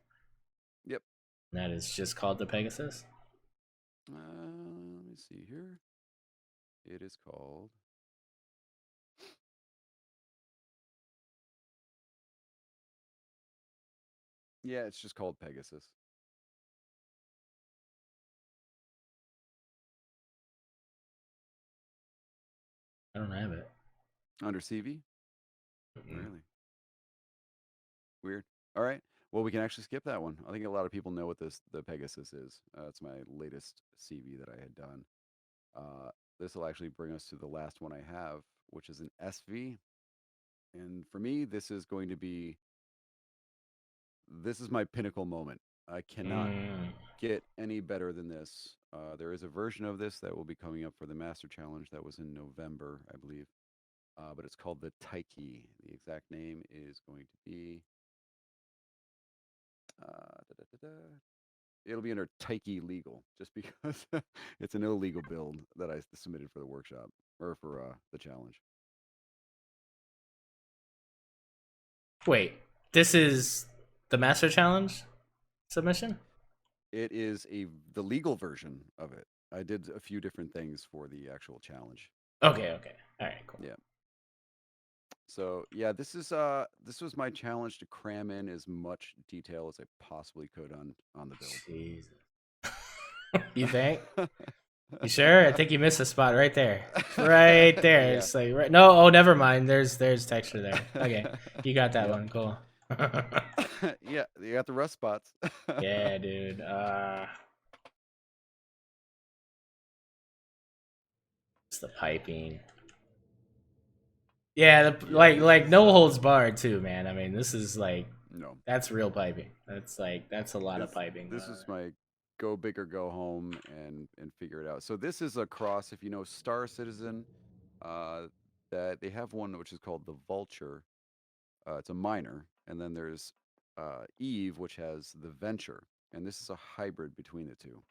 Yep. And that is just called the Pegasus. Let me see here. It is called. Yeah, it's just called Pegasus. I don't have it. Under CV? Mm-mm. Really? Weird. All right. Well, we can actually skip that one. I think a lot of people know what the Pegasus is. It's my latest CV that I had done. Uh, this will actually bring us to the last one I have, which is an SV. And for me, this is my pinnacle moment. I cannot Mm. get any better than this. There is a version of this that will be coming up for the Master Challenge that was in November, I believe. But it's called the Taiki. The exact name is going to be. Da, da, da, da. It'll be under Taiki Legal, just because it's an illegal build that I submitted for the workshop or for the challenge. Wait, this is the Master Challenge submission? It is the legal version of it. I did a few different things for the actual challenge. Okay, okay. All right, cool. Yeah. So yeah, this was my challenge to cram in as much detail as I possibly could on the Jesus. You think? build. You sure? I think you missed a spot right there. Right there. Yeah. It's like right. No, oh, never mind. There's texture there. Okay, you got that Yep. one. Cool. Yeah, you got the rust spots. Yeah, dude. It's the piping. Yeah, Yeah, this like is no holds barred too, man. I mean, this is like no. that's real piping. That's a lot of This piping going this on is my go big or go home and figure it out. So this is a cross. If you know Star Citizen, uh, that they have one which is called the Vulture. It's a minor, and then there's Eve, which has the Venture, and this is a hybrid between the two.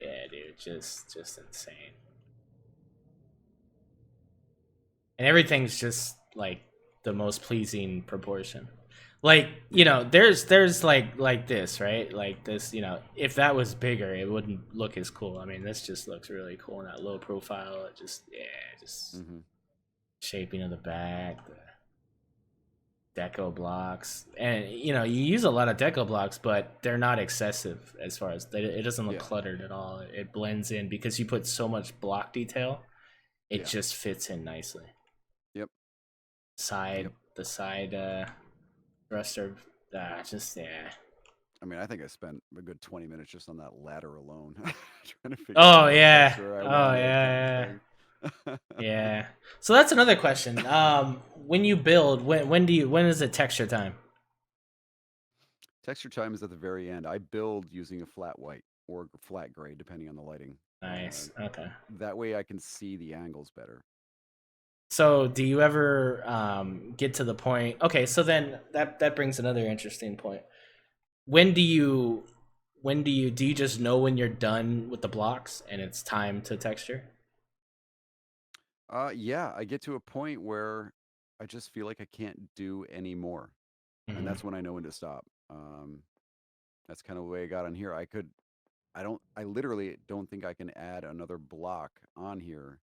there. Yeah, dude. Just insane. And everything's just like the most pleasing proportion. Like, there's like this, right? Like this, if that was bigger, it wouldn't look as cool. I mean, this just looks really cool in that low profile. It just, yeah, just Hmm. shaping of the back, the deco blocks. And you use a lot of deco blocks, but they're not excessive as far as it doesn't look Yeah, cluttered at all. It blends in because you put so much block detail. It yeah, just fits in nicely. yep. side Yep. the side thruster. Just yeah. I mean, I think I spent a good 20 minutes just on that ladder alone, trying to figure out Oh what yeah. texture I Oh wanted, kind of yeah. thing. Yeah. So that's another question. When you build, when is it texture time? Texture time is at the very end. I build using a flat white or flat gray, depending on the lighting. Nice. Okay. That way I can see the angles better. So do you ever get to the point? Okay, so then that brings another interesting point. When do you do you just know when you're done with the blocks and it's time to texture? Yeah, I get to a point where I just feel like I can't do any more, and Hmm. that's when I know when to stop. That's kind of the way I got on here. I literally don't think I can add another block on here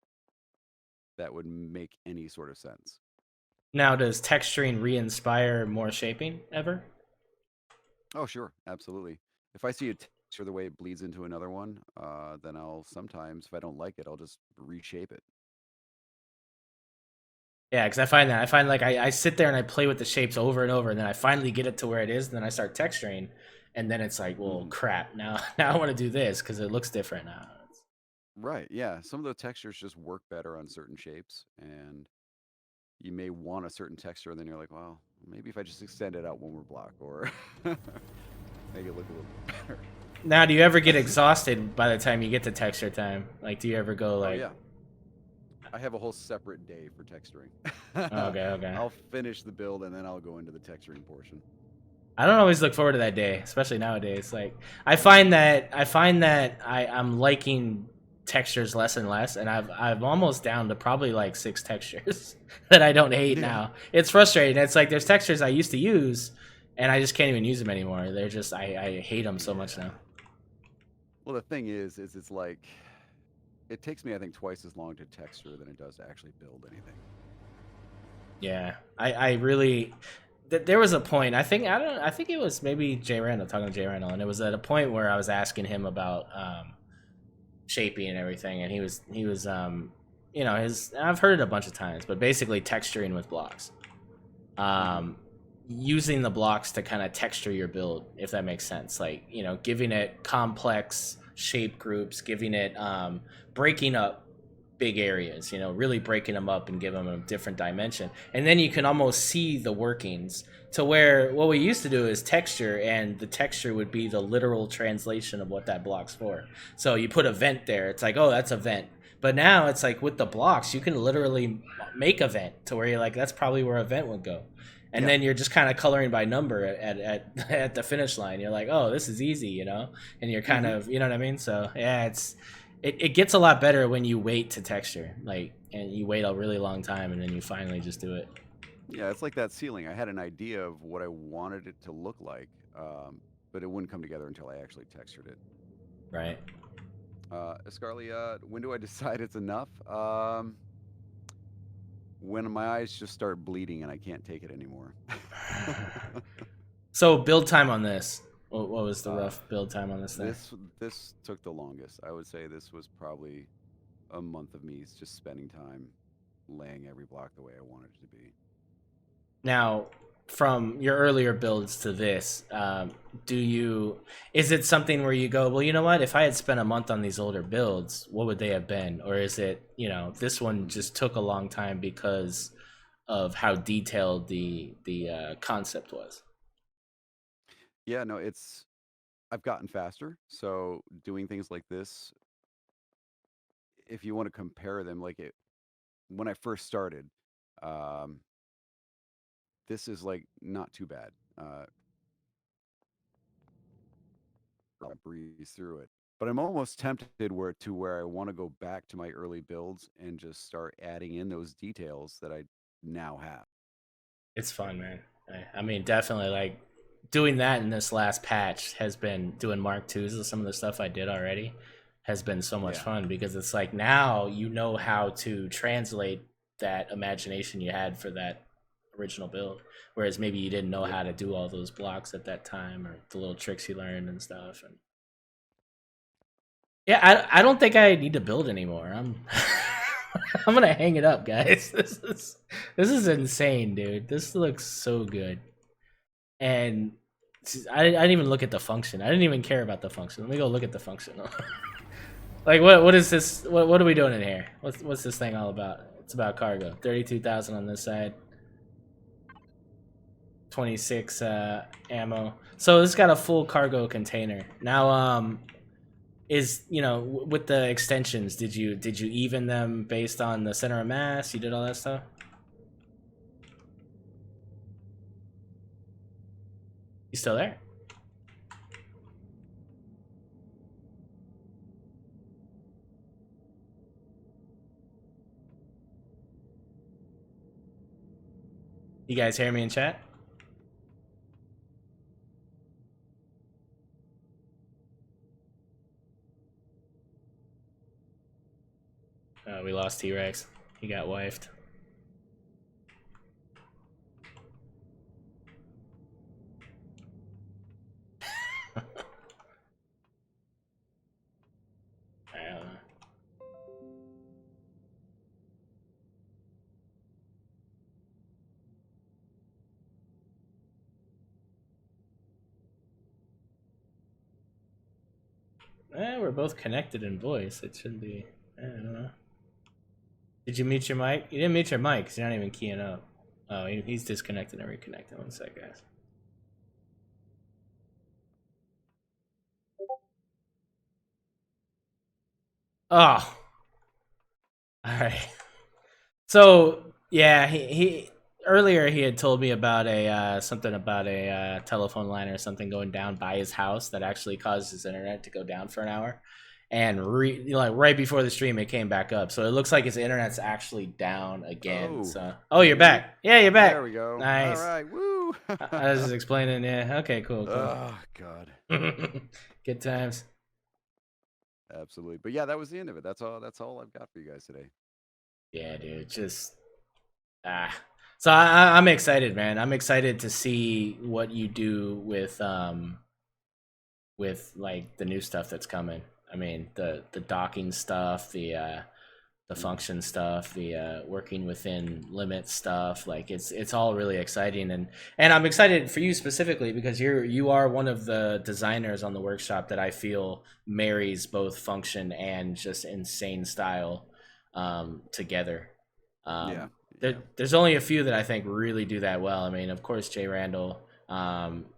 that would make any sort of sense. Now, does texturing re-inspire more shaping ever? Oh, sure, absolutely. If I see a texture the way it bleeds into another one, then I'll sometimes, if I don't like it, I'll just reshape it. Yeah, because I find like I sit there and I play with the shapes over and over, and then I finally get it to where it is, and then I start texturing, and then it's like, well, Hmm. crap. Now now I want to do this because it looks different now. Right, yeah. Some of the textures just work better on certain shapes, and you may want a certain texture, and then you're like, well, maybe if I just extend it out one more block or make it look a little bit better. Now, do you ever get exhausted by the time you get to texture time? Like, do you ever go Oh like, yeah, I have a whole separate day for texturing. oh, okay, okay? I'll finish the build and then I'll go into the texturing portion. I don't always look forward to that day, especially nowadays. Like, I find that I'm liking textures less and less, and I'm almost down to probably like 6 textures that I don't hate Yeah. now. It's frustrating. It's like there's textures I used to use, and I just can't even use them anymore. They're just I hate them so much Yeah. now. Well, the thing is it's like it takes me I think twice as long to texture than it does to actually build anything. Yeah, I really. There was a point. I don't. I think it was maybe Jay Randall talking to Jay Randall, and it was at a point where I was asking him about shaping and everything, and he was you know, his. I've heard it a bunch of times, but basically texturing with blocks. Hmm. Um, using the blocks to kind of texture your build, if that makes sense. Like, you know, giving it complex shape groups, giving it breaking up big areas, you know, really breaking them up and give them a different dimension. And then you can almost see the workings to where what we used to do is texture, and the texture would be the literal translation of what that block's for. So you put a vent there, it's like, oh, that's a vent. But now it's like with the blocks, you can literally make a vent to where you're like, that's probably where a vent would go. And Yeah. then you're just kind of coloring by number at the finish line. You're like, oh, this is easy, you know? And you're kind Hmm. of, you know what I mean? So yeah, it gets a lot better when you wait to texture, like, and you wait a really long time and then you finally just do it. Yeah, it's like that ceiling. I had an idea of what I wanted it to look like, but it wouldn't come together until I actually textured it. Right. Scarly, when do I decide it's enough? When my eyes just start bleeding and I can't take it anymore. So build time on this. What was the uh, rough build time on this thing? this took the longest. I would say this was probably a month of me just spending time laying every block the way I wanted it to be. Now, from your earlier builds to this, do you is it something where you go, well, you know what? If I had spent a month on these older builds, what would they have been? Or is it, you know, this one Hmm. just took a long time because of how detailed the concept was? Yeah, no, it's I've gotten faster. So doing things like this, if you want to compare them, like it when I first started, um, this is like not too bad. I breeze through it. But I'm almost tempted where I want to go back to my early builds and just start adding in those details that I now have. It's fun, man. I mean, definitely like doing that in this last patch has been doing Mark twos of some of the stuff I did already has been so much Yeah. fun because it's like now you know how to translate that imagination you had for that original build, whereas maybe you didn't know Yep. how to do all those blocks at that time or the little tricks you learned and stuff. And yeah, I don't think I need to build anymore. I'm I'm gonna hang it up, guys. This is insane, dude. This looks so good. And I didn't even look at the function. I didn't even care about the function. Let me go look at the function. Like, what is this? What are we doing in here? What's this thing all about? It's about cargo. 32,000 on this side. 26 ammo. So this got a full cargo container. Now, is, you know, with the extensions, did you even them based on the center of mass? You did all that stuff? You still there? You guys hear me in chat? We lost TeeWRX. He got wifed. I don't know. We're both connected in voice. It should be. I don't know. Did you mute your mic? You didn't mute your mic because you're not even keying up. Oh, he's disconnected and reconnected. One sec, guys. Oh. Alright. So, yeah, he earlier he had told me about a something about a telephone line or something going down by his house that actually caused his internet to go down for an hour. And like right before the stream, it came back up. So it looks like his internet's actually down again. Oh, you're back. Yeah, you're back. There we go. Nice. All right. Woo. I was just explaining. Yeah. Okay. Cool. Oh God. Good times. Absolutely. But yeah, that was the end of it. That's all I've got for you guys today. Yeah, dude. Just So I'm excited, man. I'm excited to see what you do with like the new stuff that's coming. I mean, the docking stuff, the function stuff, the working within limit stuff. Like it's all really exciting, and I'm excited for you specifically because you are one of the designers on the workshop that I feel marries both function and just insane style together. There's only a few that I think really do that well. I mean, of course, Jay Randall,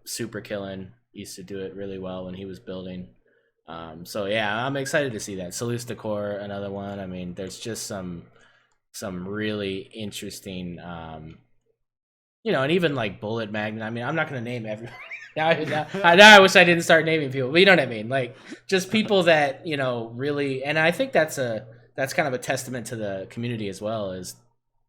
Super Killin used to do it really well when he was building. So yeah, I'm excited to see that. Salus Decor, another one. I mean, there's just some really interesting, you know, and even like Bullet Magnet. I mean, I'm not gonna name everyone. now I wish I didn't start naming people, but you know what I mean. Like just people that, you know, really, and I think that's kind of a testament to the community as well. Is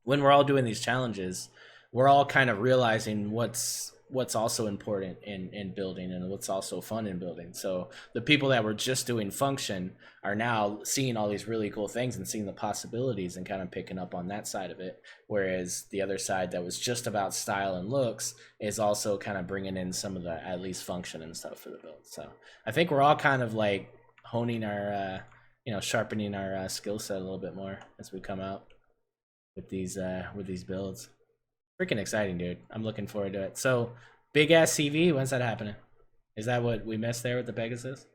when we're all doing these challenges, we're all kind of realizing what's also important in building and what's also fun in building. So the people that were just doing function are now seeing all these really cool things and seeing the possibilities and kind of picking up on that side of it. Whereas the other side that was just about style and looks is also kind of bringing in some of the at least function and stuff for the build. So I think we're all kind of like honing our, you know, sharpening our skill set a little bit more as we come out with these builds. Freaking exciting, dude. I'm looking forward to it. So, big ass CV, when's that happening? Is that what we missed there with the Pegasus?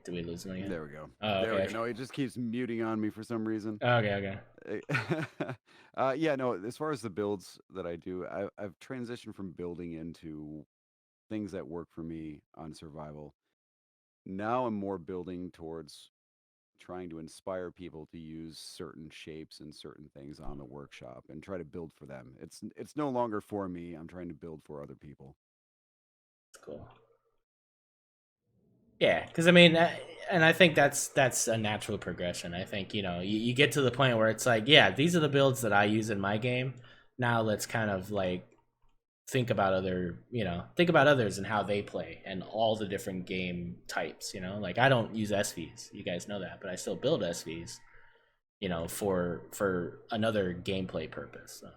Did we lose him again? There we go. Oh, there okay. we go. No, it just keeps muting on me for some reason. Okay. Yeah, no, as far as the builds that I do, I've transitioned from building into things that work for me on survival. Now I'm more building towards trying to inspire people to use certain shapes and certain things on the workshop and try to build for them. It's no longer for me. I'm trying to build for other people. That's cool. Yeah, because I mean, and I think that's a natural progression. I think, you know, you get to the point where it's like, yeah, these are the builds that I use in my game. Now let's kind of like think about others and how they play and all the different game types. You know, like I don't use SVs, you guys know that, but I still build SVs, you know, for another gameplay purpose. So.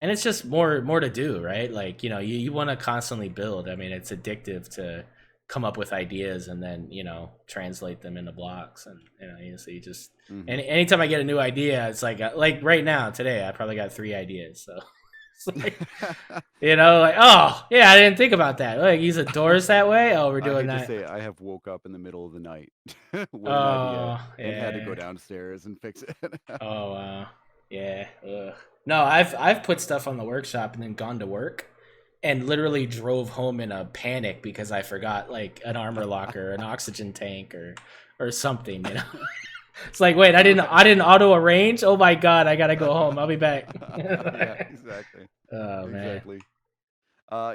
And it's just more to do, right? Like, you know, you want to constantly build. I mean, it's addictive to come up with ideas and then translate them into blocks. And so you just anytime I get a new idea, it's like right now today I probably got 3 ideas. So it's like like, oh yeah, I didn't think about that. Like use the doors that way. Oh, we're doing I hate that. to say, I have woke up in the middle of the night with an idea Oh and had to go yeah. downstairs and fix it. Oh wow. Yeah. Ugh. No, I've put stuff on the workshop and then gone to work and literally drove home in a panic because I forgot like an armor locker, an oxygen tank, or something. It's like, wait, I didn't auto arrange. Oh my god, I gotta go home. I'll be back. Yeah, exactly. Oh man. Exactly.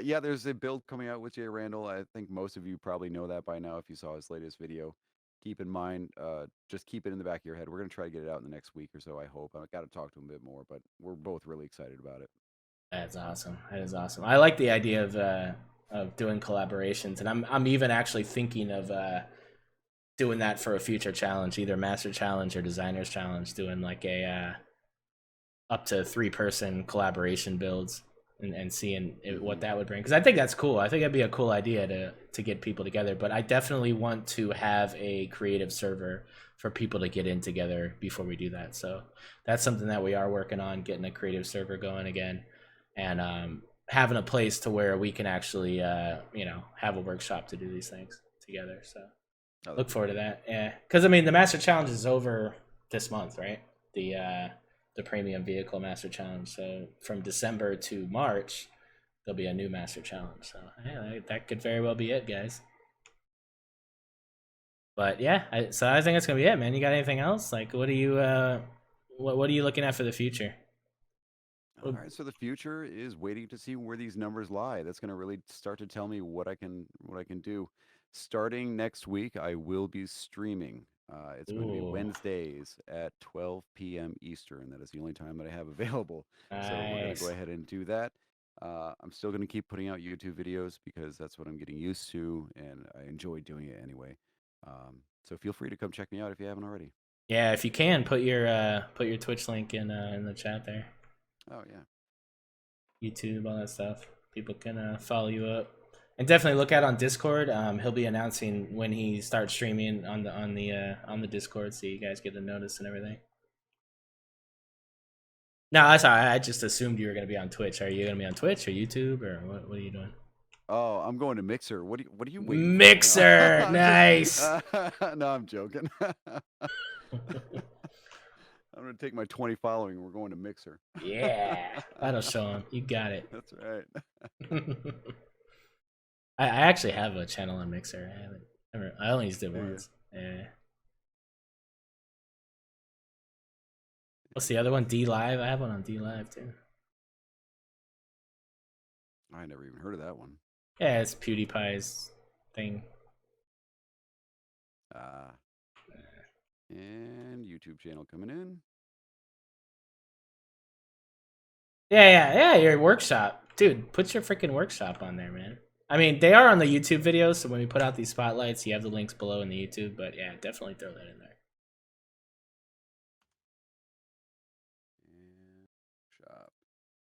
Yeah, there's a build coming out with Jay Randall. I think most of you probably know that by now if you saw his latest video. Keep in mind, just keep it in the back of your head. We're going to try to get it out in the next week or so, I hope. I've got to talk to him a bit more, but we're both really excited about it. That's awesome. That is awesome. I like the idea of doing collaborations, and I'm even actually thinking of doing that for a future challenge, either Master Challenge or Designers Challenge, doing like a up to 3-person collaboration builds and seeing what that would bring. Because I think that's cool. I think that'd be a cool idea to get people together. But I definitely want to have a creative server for people to get in together before we do that. So that's something that we are working on, getting a creative server going again, and having a place to where we can actually have a workshop to do these things together. So look forward to that. Yeah, because I mean the Master Challenge is over this month, right? The premium vehicle Master Challenge. So from December to March, there'll be a new Master Challenge. So yeah, that could very well be it, guys. But yeah, so I think that's gonna be it, man. You got anything else? Like, what are you what are you looking at for the future? All right, so the future is waiting to see where these numbers lie. That's going to really start to tell me what I can do. Starting next week, I will be streaming. It's going to be Ooh, Wednesdays at 12 p.m. Eastern. That is the only time that I have available. So we're going to go nice. ahead and do that. I'm still going to keep putting out YouTube videos because that's what I'm getting used to, and I enjoy doing it anyway. So feel free to come check me out if you haven't already. Yeah, if you can put your Twitch link in the chat there. Oh yeah. YouTube, all that stuff. People can follow you up, and definitely look out on Discord. He'll be announcing when he starts streaming on the Discord, so you guys get a notice and everything. No, that's all right. I just assumed you were gonna be on Twitch. Are you gonna be on Twitch or YouTube or what are you doing? Oh, I'm going to Mixer. What are you waiting for? Mixer, No, nice. no, I'm joking. I'm gonna take my 20 following. We're going to Mixer. Yeah, that'll show him. You got it. That's right. I actually have a channel on Mixer. I only used it once. Yeah. What's the other one? D Live. I have one on D Live too. I never even heard of that one. Yeah, it's PewDiePie's thing. And YouTube channel coming in. Yeah. Your workshop, dude. Put your freaking workshop on there, man. I mean, they are on the YouTube videos, so when we put out these spotlights, you have the links below in the YouTube. But yeah, definitely throw that in there. Shop.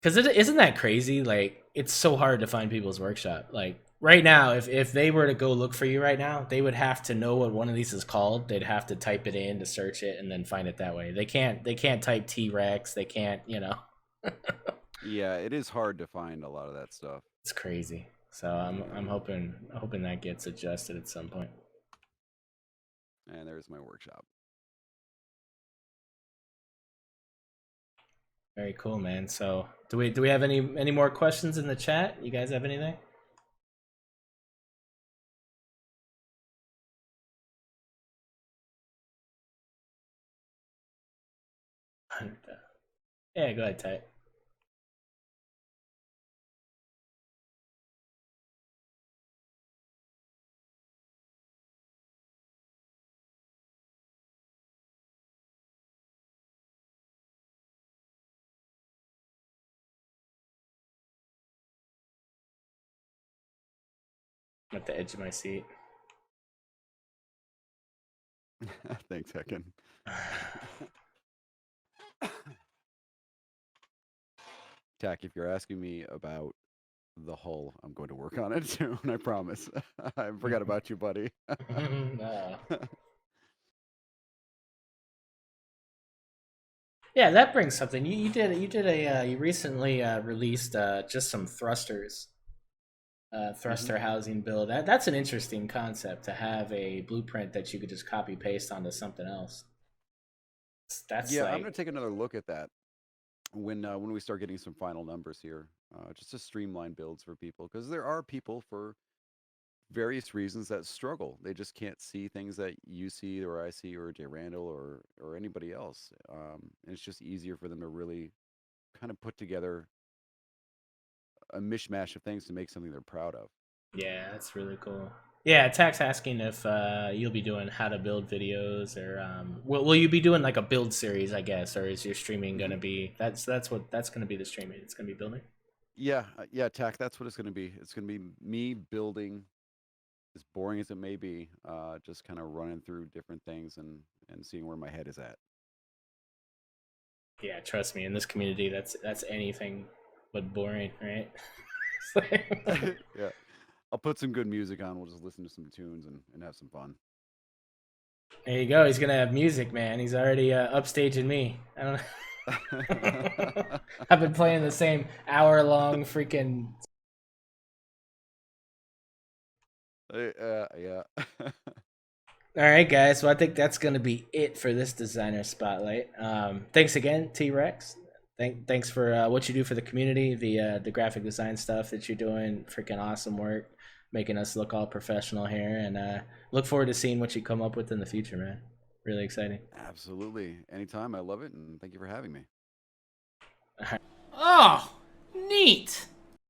Because isn't that crazy? Like, it's so hard to find people's workshop. Like right now, if they were to go look for you right now, they would have to know what one of these is called. They'd have to type it in to search it and then find it that way. They can't type TeeWRX. They can't. Yeah, it is hard to find a lot of that stuff. It's crazy. So I'm hoping that gets adjusted at some point. And there's my workshop. Very cool, man. So do we have any more questions in the chat? You guys have anything? Yeah, go ahead, Ty. I'm at the edge of my seat. Thanks, Hecken. Tack, if you're asking me about the hull. I'm going to work on it soon. I promise. I forgot about you, buddy. No. Yeah, that brings something. You recently released just some thrusters, Hmm. thruster housing build. That's an interesting concept to have a blueprint that you could just copy paste onto something else. That's Yeah, I'm gonna like, take another look at that when we start getting some final numbers here, just to streamline builds for people, because there are people for various reasons that struggle. They just can't see things that you see or I see or Jay Randall or anybody else. And it's just easier for them to really kind of put together a mishmash of things to make something they're proud of. yeah, that's really cool. Yeah, Tack's asking if you'll be doing how to build videos, or will you be doing like a build series, I guess, or is your streaming Hmm. gonna be that's gonna be the streaming? It's gonna be building. Yeah, yeah, Tack. That's what it's going to be. It's going to be me building, as boring as it may be, just kind of running through different things and seeing where my head is at. Yeah, trust me, in this community, that's anything but boring, right? Yeah, I'll put some good music on. We'll just listen to some tunes and have some fun. There you go. He's gonna have music, man. He's already upstaging me. I don't know. I've been playing the same hour-long freaking. Yeah. All right, guys. Well, I think that's gonna be it for this designer spotlight. Thanks again, TeeWRX. Thanks for what you do for the community, the graphic design stuff that you're doing. Freaking awesome work, making us look all professional here, and look forward to seeing what you come up with in the future, man. Really exciting. Absolutely. Anytime. I love it, and thank you for having me. Oh, neat.